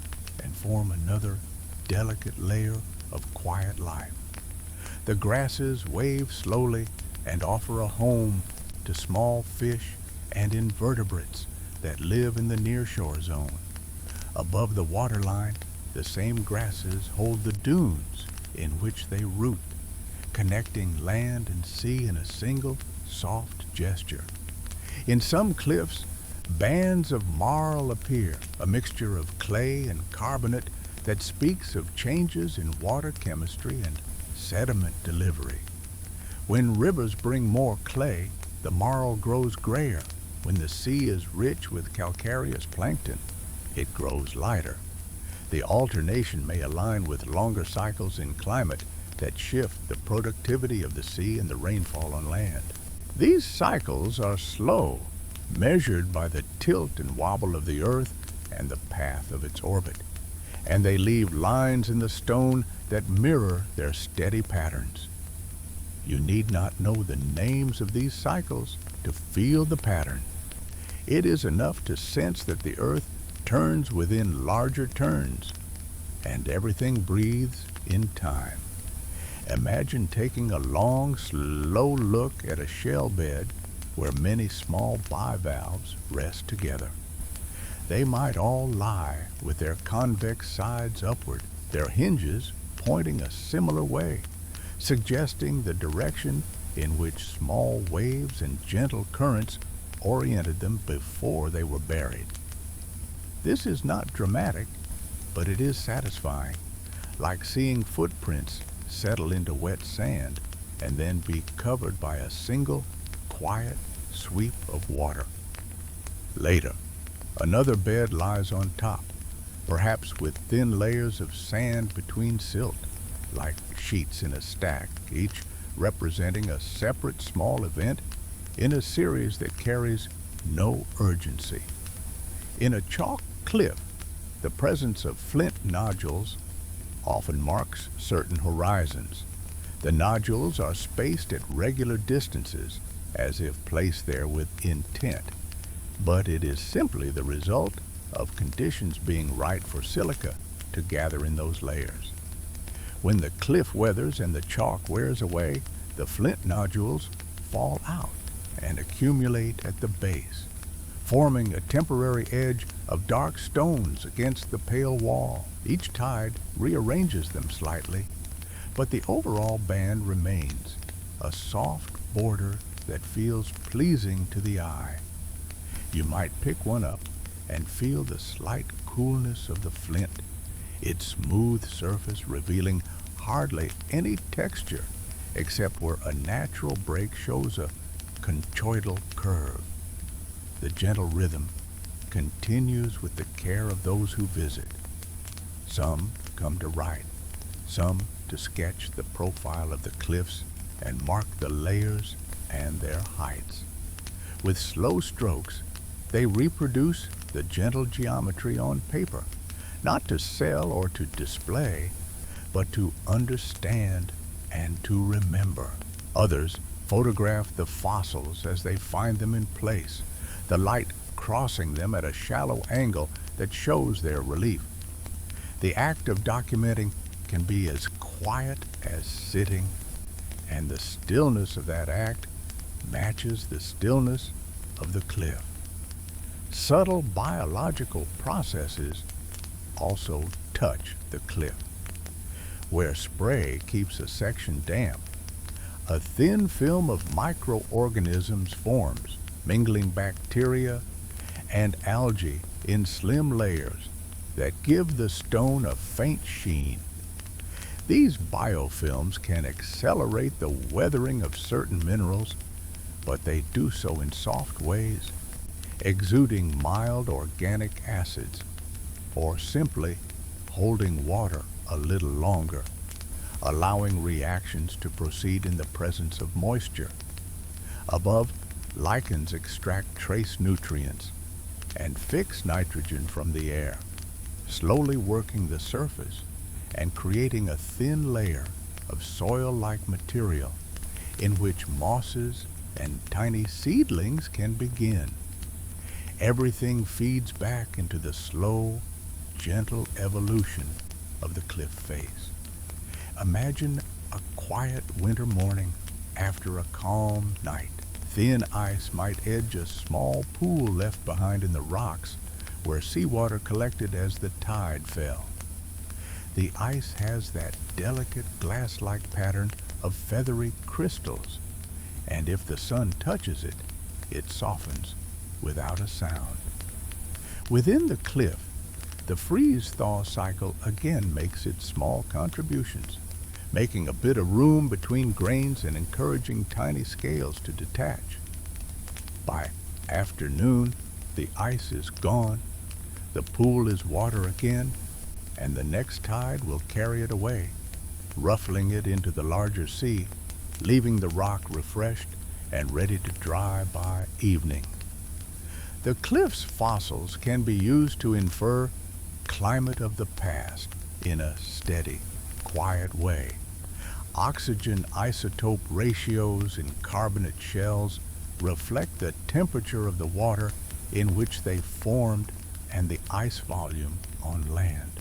and form another delicate layer of quiet life. The grasses wave slowly and offer a home to small fish and invertebrates that live in the nearshore zone. Above the waterline, the same grasses hold the dunes in which they root, connecting land and sea in a single, soft gesture. In some cliffs, bands of marl appear, a mixture of clay and carbonate that speaks of changes in water chemistry and sediment delivery. When rivers bring more clay, the marl grows grayer. When the sea is rich with calcareous plankton, it grows lighter. The alternation may align with longer cycles in climate that shift the productivity of the sea and the rainfall on land. These cycles are slow, measured by the tilt and wobble of the earth and the path of its orbit, and they leave lines in the stone that mirror their steady patterns. You need not know the names of these cycles to feel the pattern. It is enough to sense that the earth turns within larger turns, and everything breathes in time. Imagine taking a long, slow look at a shell bed where many small bivalves rest together. They might all lie with their convex sides upward, their hinges pointing a similar way, suggesting the direction in which small waves and gentle currents oriented them before they were buried. This is not dramatic, but it is satisfying, like seeing footprints settle into wet sand and then be covered by a single, quiet sweep of water. Later, another bed lies on top, perhaps with thin layers of sand between silt, like sheets in a stack, each representing a separate small event in a series that carries no urgency. In a chalk cliff, the presence of flint nodules often marks certain horizons. The nodules are spaced at regular distances, as if placed there with intent, but it is simply the result of conditions being right for silica to gather in those layers. When the cliff weathers and the chalk wears away, the flint nodules fall out and accumulate at the base, forming a temporary edge of dark stones against the pale wall. Each tide rearranges them slightly, but the overall band remains, a soft border that feels pleasing to the eye. You might pick one up and feel the slight coolness of the flint, its smooth surface revealing hardly any texture except where a natural break shows a conchoidal curve. The gentle rhythm continues with the care of those who visit. Some come to write, some to sketch the profile of the cliffs and mark the layers and their heights. With slow strokes, they reproduce the gentle geometry on paper, not to sell or to display, but to understand and to remember. Others photograph the fossils as they find them in place, the light crossing them at a shallow angle that shows their relief. The act of documenting can be as quiet as sitting, and the stillness of that act matches the stillness of the cliff. Subtle biological processes also touch the cliff. Where spray keeps a section damp, a thin film of microorganisms forms, mingling bacteria and algae in slim layers that give the stone a faint sheen. These biofilms can accelerate the weathering of certain minerals, but they do so in soft ways, exuding mild organic acids, or simply holding water a little longer, allowing reactions to proceed in the presence of moisture. Above, lichens extract trace nutrients and fix nitrogen from the air, slowly working the surface and creating a thin layer of soil-like material in which mosses and tiny seedlings can begin. Everything feeds back into the slow, gentle evolution of the cliff face. Imagine a quiet winter morning after a calm night. Thin ice might edge a small pool left behind in the rocks where seawater collected as the tide fell. The ice has that delicate glass-like pattern of feathery crystals, and if the sun touches it, it softens without a sound. Within the cliff, the freeze-thaw cycle again makes its small contributions, making a bit of room between grains and encouraging tiny scales to detach. By afternoon, the ice is gone, the pool is water again, and the next tide will carry it away, ruffling it into the larger sea, leaving the rock refreshed and ready to dry by evening. The cliff's fossils can be used to infer climate of the past in a steady, quiet way. Oxygen isotope ratios in carbonate shells reflect the temperature of the water in which they formed and the ice volume on land.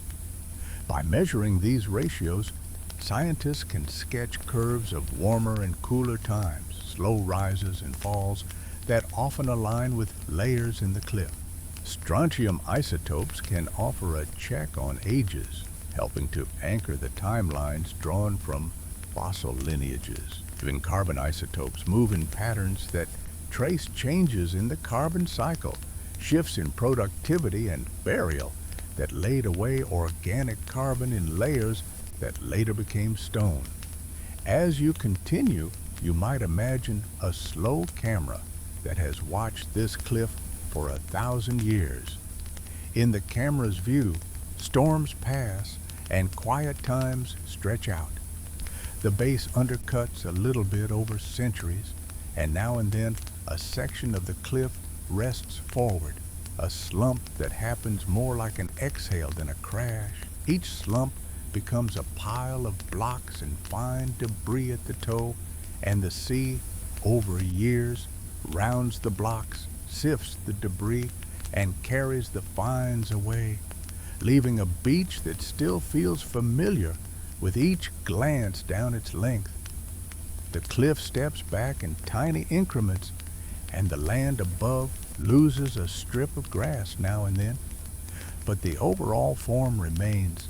By measuring these ratios, scientists can sketch curves of warmer and cooler times, slow rises and falls that often align with layers in the cliff. Strontium isotopes can offer a check on ages, helping to anchor the timelines drawn from fossil lineages. Even carbon isotopes move in patterns that trace changes in the carbon cycle, shifts in productivity and burial that laid away organic carbon in layers that later became stone. As you continue, you might imagine a slow camera that has watched this cliff for 1,000 years. In the camera's view, storms pass and quiet times stretch out. The base undercuts a little bit over centuries, and now and then a section of the cliff rests forward, a slump that happens more like an exhale than a crash. Each slump becomes a pile of blocks and fine debris at the toe, and the sea, over years, rounds the blocks, sifts the debris, and carries the fines away, leaving a beach that still feels familiar with each glance down its length. The cliff steps back in tiny increments, and the land above loses a strip of grass now and then, but the overall form remains,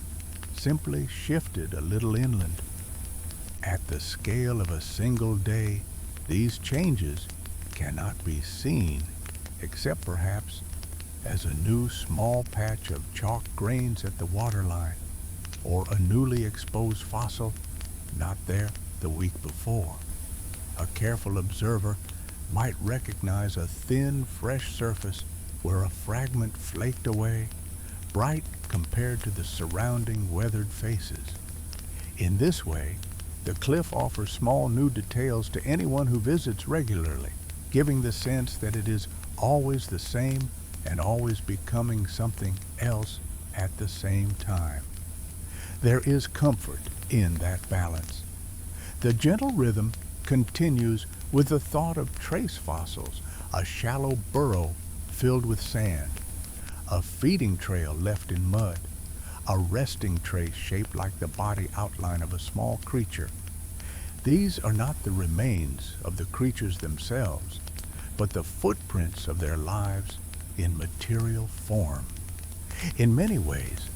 simply shifted a little inland. At the scale of a single day, these changes cannot be seen, except perhaps as a new small patch of chalk grains at the waterline, or a newly exposed fossil not there the week before. A careful observer might recognize a thin, fresh surface where a fragment flaked away, bright compared to the surrounding weathered faces. In this way, the cliff offers small new details to anyone who visits regularly, giving the sense that it is always the same and always becoming something else at the same time. There is comfort in that balance. The gentle rhythm continues with the thought of trace fossils, a shallow burrow filled with sand, a feeding trail left in mud, a resting trace shaped like the body outline of a small creature. These are not the remains of the creatures themselves, but the footprints of their lives in material form. In many ways,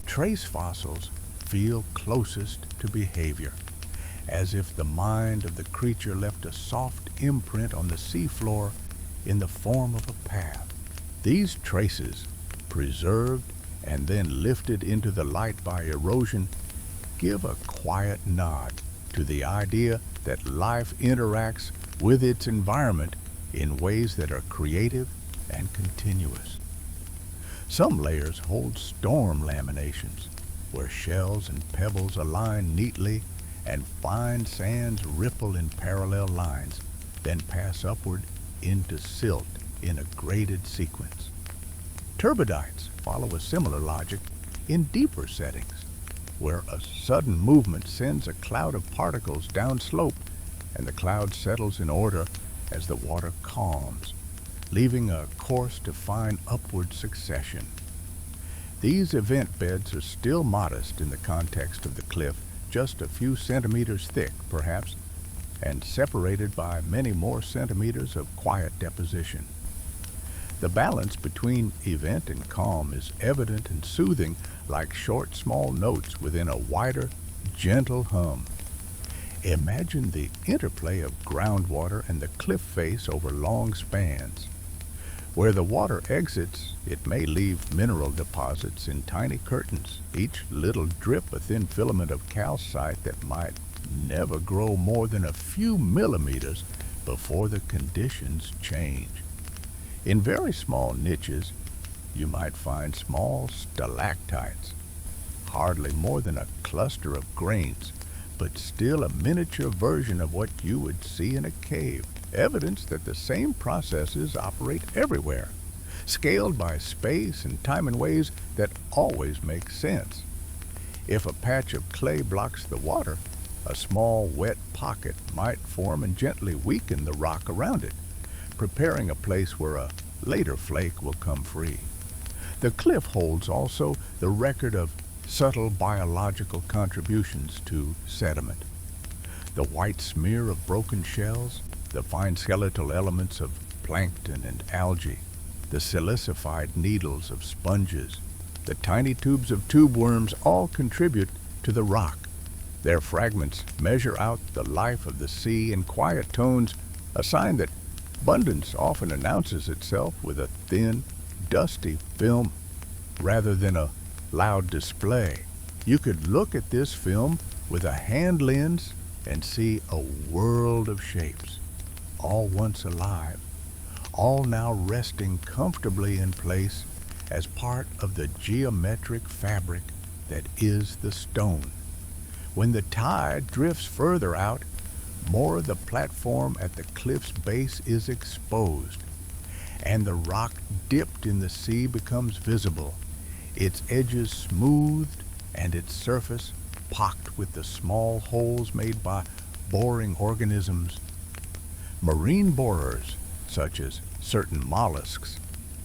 trace fossils feel closest to behavior, as if the mind of the creature left a soft imprint on the seafloor in the form of a path. These traces, preserved and then lifted into the light by erosion, give a quiet nod to the idea that life interacts with its environment in ways that are creative and continuous. Some layers hold storm laminations, where shells and pebbles align neatly and fine sands ripple in parallel lines, then pass upward into silt in a graded sequence. Turbidites follow a similar logic in deeper settings, where a sudden movement sends a cloud of particles downslope, and the cloud settles in order as the water calms, leaving a course to fine upward succession. These event beds are still modest in the context of the cliff, just a few centimeters thick, perhaps, and separated by many more centimeters of quiet deposition. The balance between event and calm is evident and soothing, like short, small notes within a wider, gentle hum. Imagine the interplay of groundwater and the cliff face over long spans. Where the water exits, it may leave mineral deposits in tiny curtains, each little drip a thin filament of calcite that might never grow more than a few millimeters before the conditions change. In very small niches, you might find small stalactites, hardly more than a cluster of grains, but still a miniature version of what you would see in a cave, evidence that the same processes operate everywhere, scaled by space and time in ways that always make sense. If a patch of clay blocks the water, a small wet pocket might form and gently weaken the rock around it, preparing a place where a later flake will come free. The cliff holds also the record of subtle biological contributions to sediment. The white smear of broken shells, the fine skeletal elements of plankton and algae, the silicified needles of sponges, the tiny tubes of tube worms all contribute to the rock. Their fragments measure out the life of the sea in quiet tones, a sign that abundance often announces itself with a thin, dusty film rather than a loud display. You could look at this film with a hand lens and see a world of shapes, all once alive, all now resting comfortably in place as part of the geometric fabric that is the stone. When the tide drifts further out, more of the platform at the cliff's base is exposed, and the rock dipped in the sea becomes visible, its edges smoothed and its surface pocked with the small holes made by boring organisms. Marine borers, such as certain mollusks,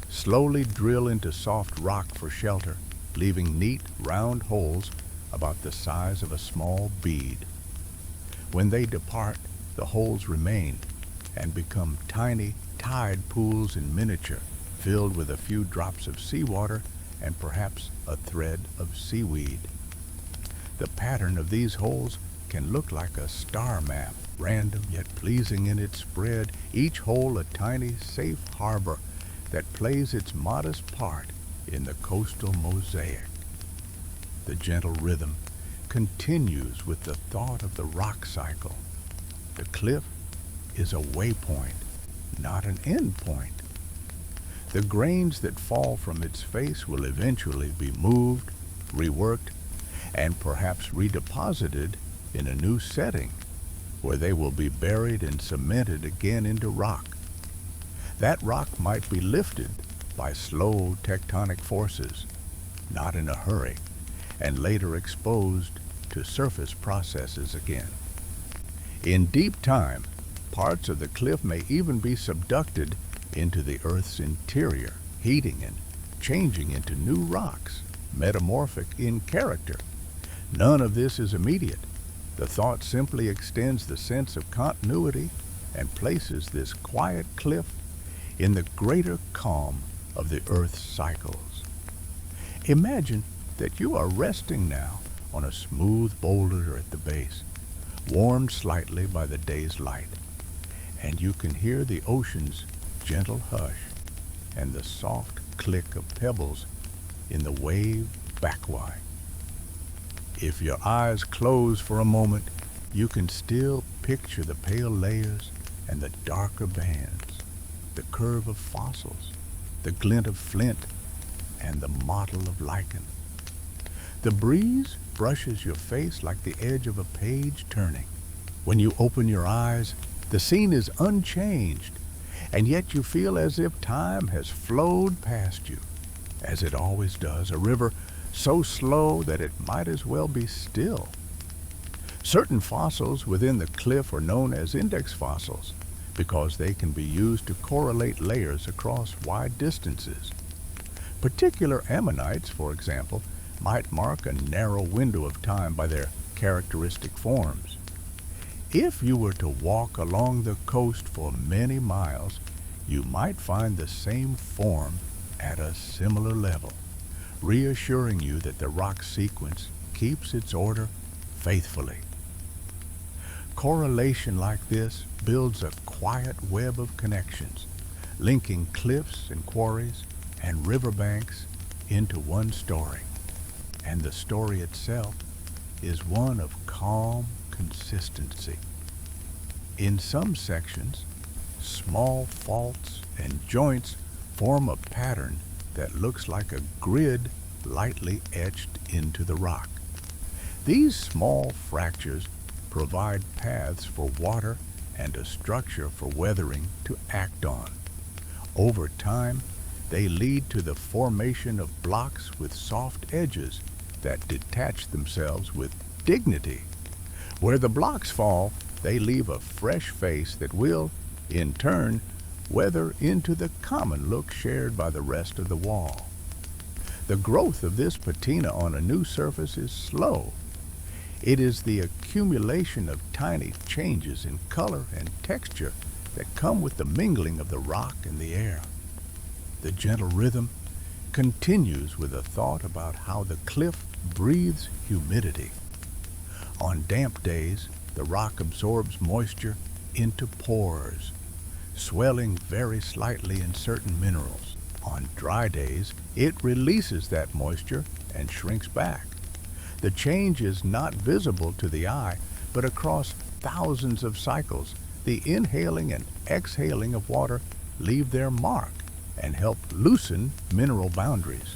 slowly drill into soft rock for shelter, leaving neat, round holes about the size of a small bead. When they depart, the holes remain and become tiny tide pools in miniature, filled with a few drops of seawater and perhaps a thread of seaweed. The pattern of these holes can look like a star map, random yet pleasing in its spread, each hole a tiny, safe harbor that plays its modest part in the coastal mosaic. The gentle rhythm continues with the thought of the rock cycle. The cliff is a waypoint, not an end point. The grains that fall from its face will eventually be moved, reworked, and perhaps redeposited in a new setting, where they will be buried and cemented again into rock. That rock might be lifted by slow tectonic forces, not in a hurry, and later exposed to surface processes again. In deep time, parts of the cliff may even be subducted into the Earth's interior, heating and changing into new rocks, metamorphic in character. None of this is immediate. The thought simply extends the sense of continuity and places this quiet cliff in the greater calm of the Earth's cycles. Imagine that you are resting now on a smooth boulder at the base, warmed slightly by the day's light, and you can hear the ocean's gentle hush and the soft click of pebbles in the wave backwash. If your eyes close for a moment, you can still picture the pale layers and the darker bands, the curve of fossils, the glint of flint, and the mottle of lichen. The breeze brushes your face like the edge of a page turning. When you open your eyes, the scene is unchanged, and yet you feel as if time has flowed past you, as it always does, a river so slow that it might as well be still. Certain fossils within the cliff are known as index fossils because they can be used to correlate layers across wide distances. Particular ammonites, for example, might mark a narrow window of time by their characteristic forms. If you were to walk along the coast for many miles, you might find the same form at a similar level, reassuring you that the rock sequence keeps its order faithfully. Correlation like this builds a quiet web of connections, linking cliffs and quarries and riverbanks into one story. And the story itself is one of calm consistency. In some sections, small faults and joints form a pattern that looks like a grid lightly etched into the rock. These small fractures provide paths for water and a structure for weathering to act on. Over time, they lead to the formation of blocks with soft edges that detach themselves with dignity. Where the blocks fall, they leave a fresh face that will, in turn, weather into the common look shared by the rest of the wall. The growth of this patina on a new surface is slow. It is the accumulation of tiny changes in color and texture that come with the mingling of the rock and the air. The gentle rhythm continues with a thought about how the cliff breathes humidity. On damp days, the rock absorbs moisture into pores, swelling very slightly in certain minerals. On dry days, it releases that moisture and shrinks back. The change is not visible to the eye, but across thousands of cycles, the inhaling and exhaling of water leave their mark and help loosen mineral boundaries.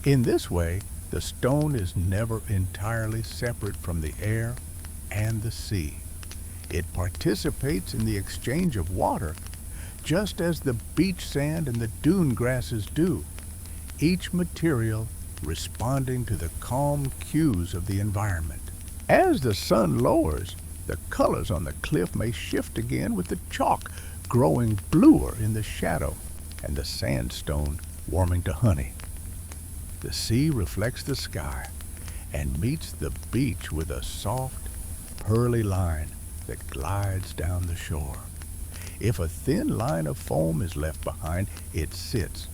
In this way, the stone is never entirely separate from the air and the sea. It participates in the exchange of water, just as the beach sand and the dune grasses do, each material responding to the calm cues of the environment. As the sun lowers, the colors on the cliff may shift again, with the chalk growing bluer in the shadow and the sandstone warming to honey. The sea reflects the sky and meets the beach with a soft, pearly line that glides down the shore. If a thin line of foam is left behind, it sits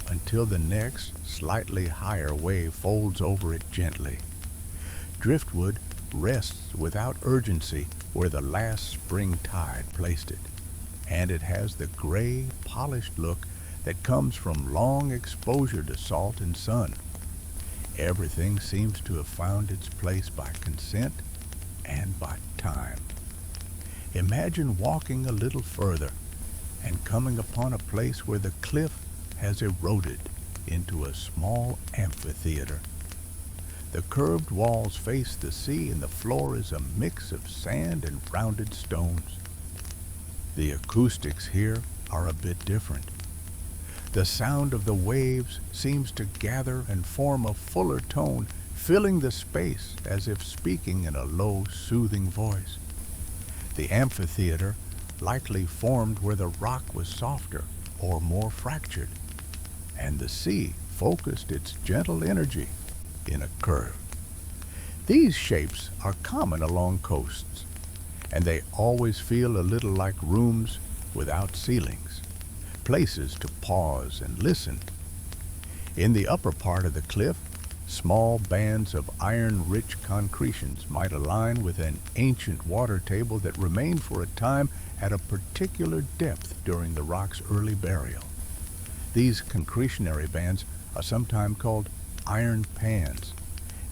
until the next, slightly higher wave folds over it gently. Driftwood rests without urgency where the last spring tide placed it, and it has the gray, polished look that comes from long exposure to salt and sun. Everything seems to have found its place by consent and by time. Imagine walking a little further and coming upon a place where the cliff has eroded into a small amphitheater. The curved walls face the sea, and the floor is a mix of sand and rounded stones. The acoustics here are a bit different. The sound of the waves seems to gather and form a fuller tone, filling the space as if speaking in a low, soothing voice. The amphitheater likely formed where the rock was softer or more fractured, and the sea focused its gentle energy in a curve. These shapes are common along coasts, and they always feel a little like rooms without ceilings, places to pause and listen. In the upper part of the cliff, small bands of iron-rich concretions might align with an ancient water table that remained for a time at a particular depth during the rock's early burial. These concretionary bands are sometimes called iron pans,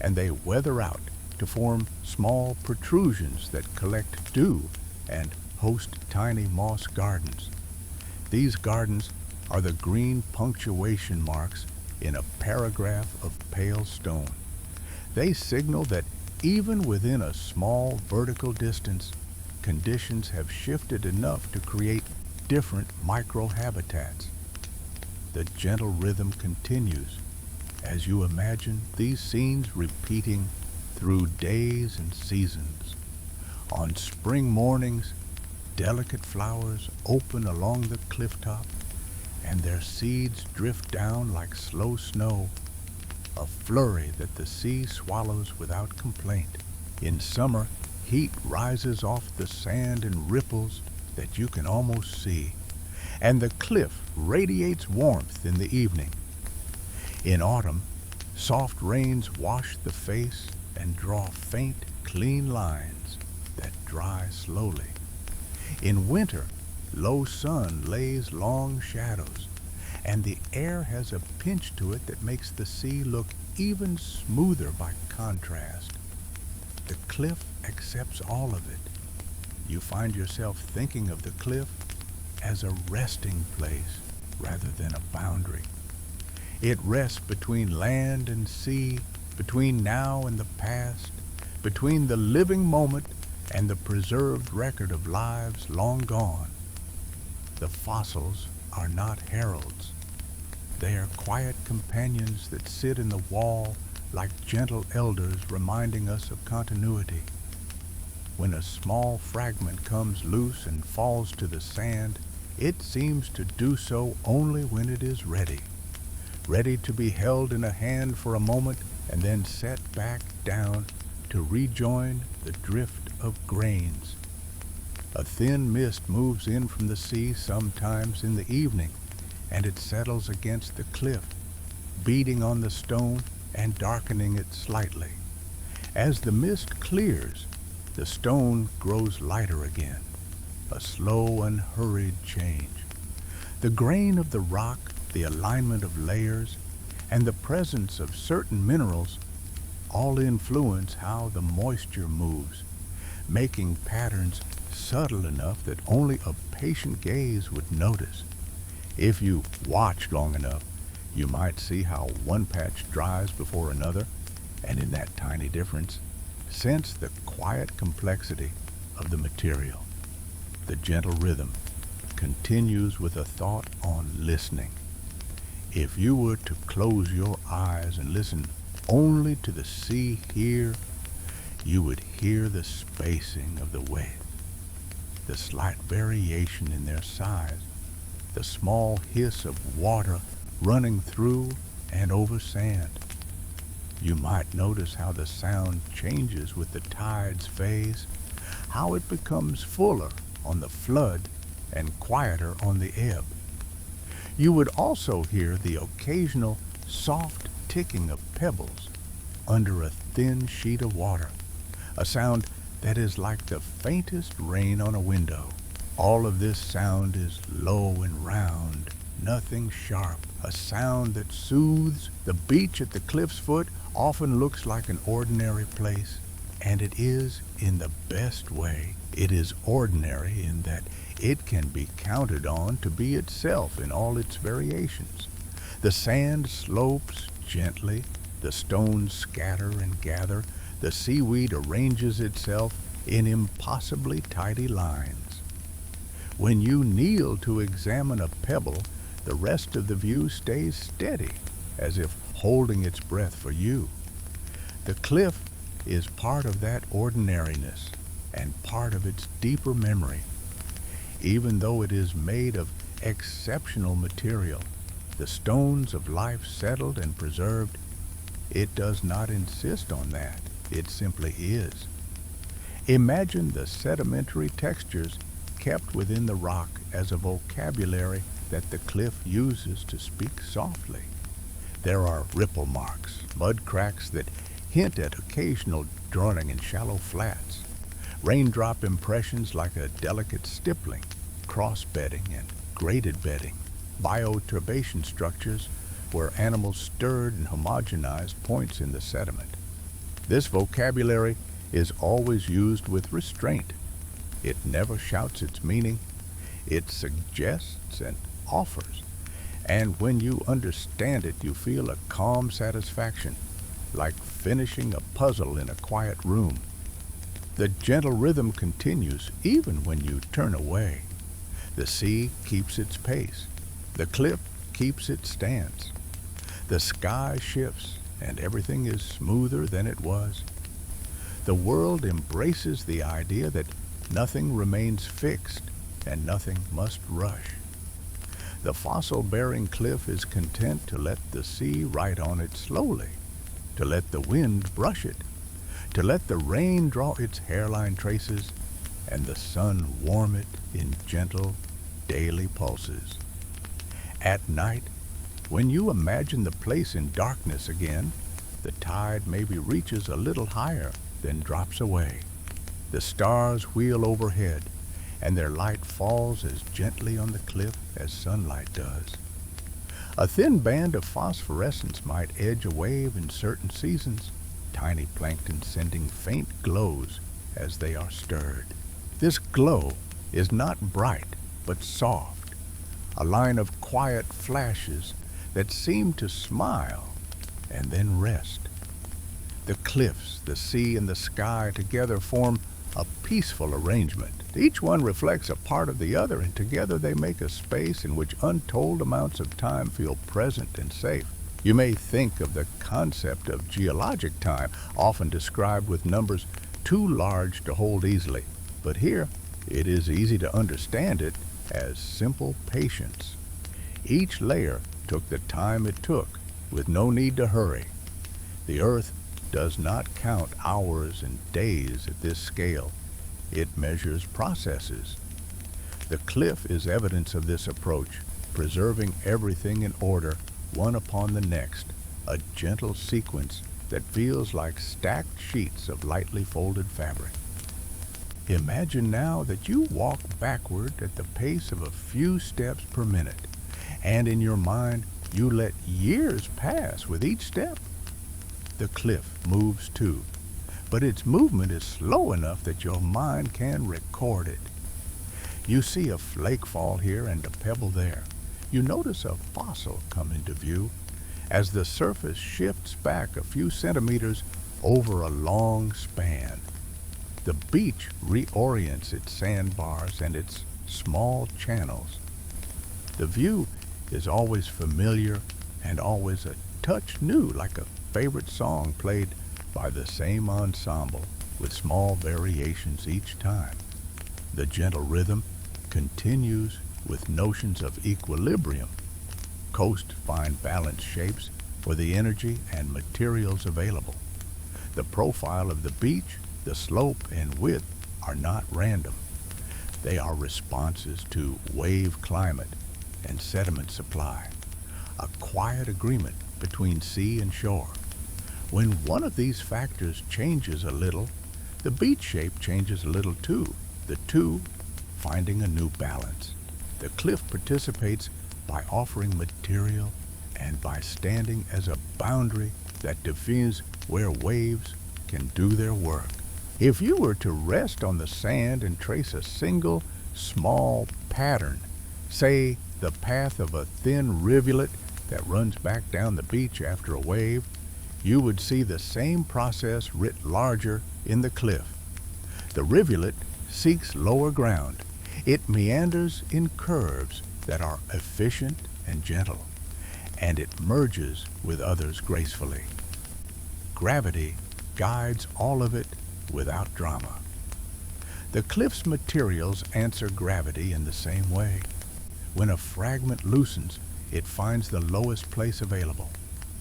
and they weather out to form small protrusions that collect dew and host tiny moss gardens. These gardens are the green punctuation marks in a paragraph of pale stone. They signal that even within a small vertical distance, conditions have shifted enough to create different microhabitats. The gentle rhythm continues as you imagine these scenes repeating through days and seasons. On spring mornings, delicate flowers open along the cliff top, and their seeds drift down like slow snow, a flurry that the sea swallows without complaint. In summer, heat rises off the sand in ripples that you can almost see, and the cliff radiates warmth in the evening. In autumn, soft rains wash the face and draw faint, clean lines that dry slowly. In winter, low sun lays long shadows, and the air has a pinch to it that makes the sea look even smoother by contrast. The cliff accepts all of it. You find yourself thinking of the cliff as a resting place rather than a boundary. It rests between land and sea, between now and the past, between the living moment and the preserved record of lives long gone. The fossils are not heralds. They are quiet companions that sit in the wall like gentle elders reminding us of continuity. When a small fragment comes loose and falls to the sand, it seems to do so only when it is ready to be held in a hand for a moment and then set back down to rejoin the drift of grains. A thin mist moves in from the sea sometimes in the evening, and it settles against the cliff, beating on the stone and darkening it slightly. As the mist clears, the stone grows lighter again, a slow, unhurried change. The grain of the rock, the alignment of layers, and the presence of certain minerals all influence how the moisture moves, making patterns subtle enough that only a patient gaze would notice. If you watch long enough, you might see how one patch dries before another, and in that tiny difference, sense the quiet complexity of the material. The gentle rhythm continues with a thought on listening. If you were to close your eyes and listen only to the sea here, you would hear the spacing of the waves, the slight variation in their size, the small hiss of water running through and over sand. You might notice how the sound changes with the tide's phase, how it becomes fuller on the flood and quieter on the ebb. You would also hear the occasional soft ticking of pebbles under a thin sheet of water, a sound that is like the faintest rain on a window. All of this sound is low and round, nothing sharp, a sound that soothes. The beach at the cliff's foot often looks like an ordinary place, and it is in the best way. It is ordinary in that it can be counted on to be itself in all its variations. The sand slopes gently, the stones scatter and gather, the seaweed arranges itself in impossibly tidy lines. When you kneel to examine a pebble, the rest of the view stays steady, as if holding its breath for you. The cliff is part of that ordinariness and part of its deeper memory. Even though it is made of exceptional material, the stones of life settled and preserved, it does not insist on that. It simply is. Imagine the sedimentary textures kept within the rock as a vocabulary that the cliff uses to speak softly. There are ripple marks, mud cracks that hint at occasional droning in shallow flats, raindrop impressions like a delicate stippling, cross-bedding and graded bedding, bioturbation structures where animals stirred and homogenized points in the sediment. This vocabulary is always used with restraint. It never shouts its meaning. It suggests and offers. And when you understand it, you feel a calm satisfaction, like finishing a puzzle in a quiet room. The gentle rhythm continues even when you turn away. The sea keeps its pace. The cliff keeps its stance. The sky shifts, and everything is smoother than it was. The world embraces the idea that nothing remains fixed and nothing must rush. The fossil-bearing cliff is content to let the sea write on it slowly, to let the wind brush it, to let the rain draw its hairline traces, and the sun warm it in gentle, daily pulses. At night, when you imagine the place in darkness again, the tide maybe reaches a little higher, then drops away. The stars wheel overhead, and their light falls as gently on the cliff as sunlight does. A thin band of phosphorescence might edge a wave in certain seasons, tiny plankton sending faint glows as they are stirred. This glow is not bright, but soft, a line of quiet flashes that seem to smile and then rest. The cliffs, the sea, and the sky together form a peaceful arrangement. Each one reflects a part of the other, and together they make a space in which untold amounts of time feel present and safe. You may think of the concept of geologic time, often described with numbers too large to hold easily, but here it is easy to understand it as simple patience. Each layer took the time it took, with no need to hurry. The earth does not count hours and days at this scale. It measures processes. The cliff is evidence of this approach, preserving everything in order, one upon the next, a gentle sequence that feels like stacked sheets of lightly folded fabric. Imagine now that you walk backward at the pace of a few steps per minute, and in your mind you let years pass with each step. The cliff moves too, but its movement is slow enough that your mind can record it. You see a flake fall here and a pebble there. You notice a fossil come into view as the surface shifts back a few centimeters over a long span. The beach reorients its sandbars and its small channels. The view is always familiar and always a touch new, like a favorite song played by the same ensemble with small variations each time. The gentle rhythm continues with notions of equilibrium. Coasts find balanced shapes for the energy and materials available. The profile of the beach, the slope, and width are not random. They are responses to wave climate and sediment supply, a quiet agreement between sea and shore. When one of these factors changes a little, the beach shape changes a little too, the two finding a new balance. The cliff participates by offering material and by standing as a boundary that defines where waves can do their work. If you were to rest on the sand and trace a single small pattern, say the path of a thin rivulet that runs back down the beach after a wave, you would see the same process writ larger in the cliff. The rivulet seeks lower ground. It meanders in curves that are efficient and gentle, and it merges with others gracefully. Gravity guides all of it without drama. The cliff's materials answer gravity in the same way. When a fragment loosens, it finds the lowest place available.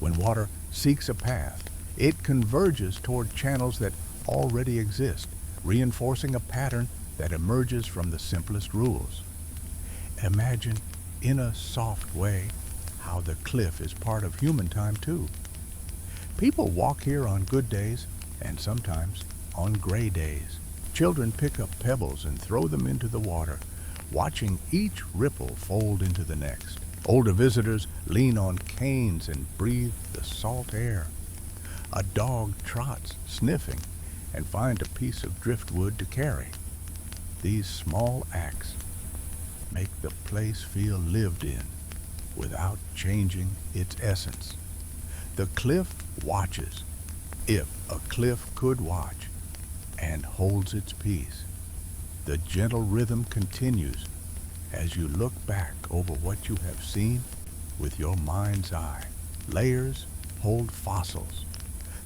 When water seeks a path, it converges toward channels that already exist, reinforcing a pattern that emerges from the simplest rules. Imagine, in a soft way, how the cliff is part of human time too. People walk here on good days and sometimes on gray days. Children pick up pebbles and throw them into the water, watching each ripple fold into the next. Older visitors lean on canes and breathe the salt air. A dog trots, sniffing, and finds a piece of driftwood to carry. These small acts make the place feel lived in without changing its essence. The cliff watches, if a cliff could watch, and holds its peace. The gentle rhythm continues as you look back over what you have seen with your mind's eye. Layers hold fossils.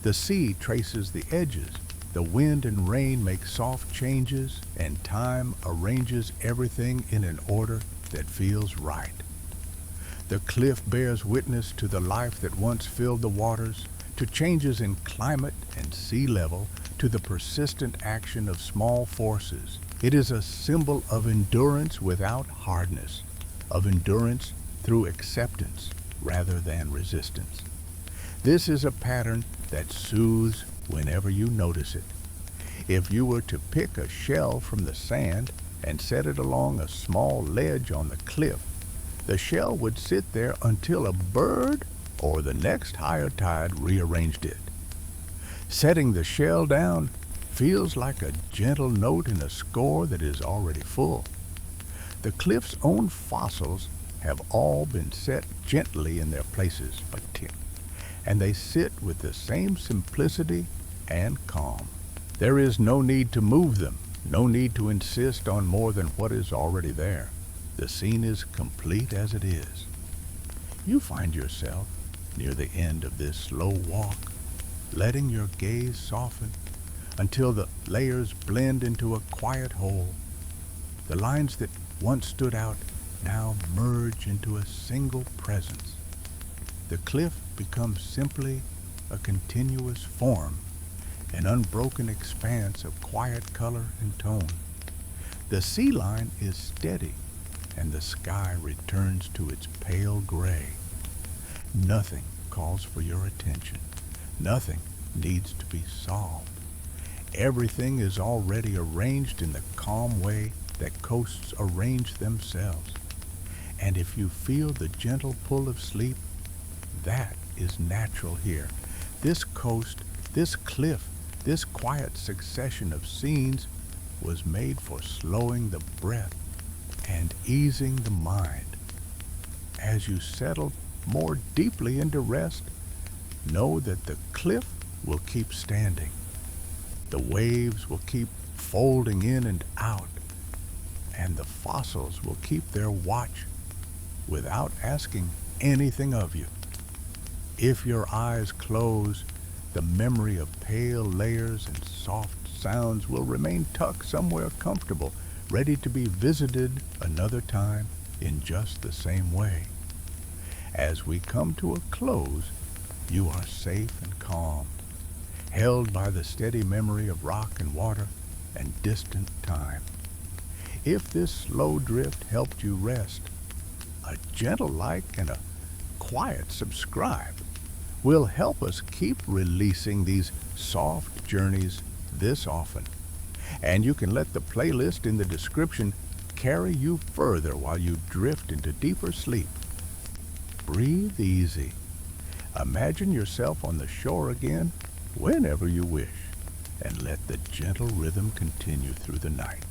The sea traces the edges. The wind and rain make soft changes, and time arranges everything in an order that feels right. The cliff bears witness to the life that once filled the waters, to changes in climate and sea level, to the persistent action of small forces. It is a symbol of endurance without hardness, of endurance through acceptance rather than resistance. This is a pattern that soothes whenever you notice it. If you were to pick a shell from the sand and set it along a small ledge on the cliff, the shell would sit there until a bird or the next higher tide rearranged it. Setting the shell down feels like a gentle note in a score that is already full. The cliff's own fossils have all been set gently in their places, and they sit with the same simplicity and calm. There is no need to move them, no need to insist on more than what is already there. The scene is complete as it is. You find yourself near the end of this slow walk, letting your gaze soften until the layers blend into a quiet whole. The lines that once stood out now merge into a single presence. The cliff becomes simply a continuous form, an unbroken expanse of quiet color and tone. The sea line is steady, and the sky returns to its pale gray. Nothing calls for your attention. Nothing needs to be solved. Everything is already arranged in the calm way that coasts arrange themselves. And if you feel the gentle pull of sleep, that is natural here. This coast, this cliff, this quiet succession of scenes was made for slowing the breath and easing the mind. As you settle more deeply into rest, know that the cliff will keep standing. The waves will keep folding in and out, and the fossils will keep their watch without asking anything of you. If your eyes close, the memory of pale layers and soft sounds will remain tucked somewhere comfortable, ready to be visited another time in just the same way. As we come to a close, you are safe and calm, held by the steady memory of rock and water and distant time. If this slow drift helped you rest, a gentle like and a quiet subscribe will help us keep releasing these soft journeys this often. And you can let the playlist in the description carry you further while you drift into deeper sleep. Breathe easy. Imagine yourself on the shore again whenever you wish, and let the gentle rhythm continue through the night.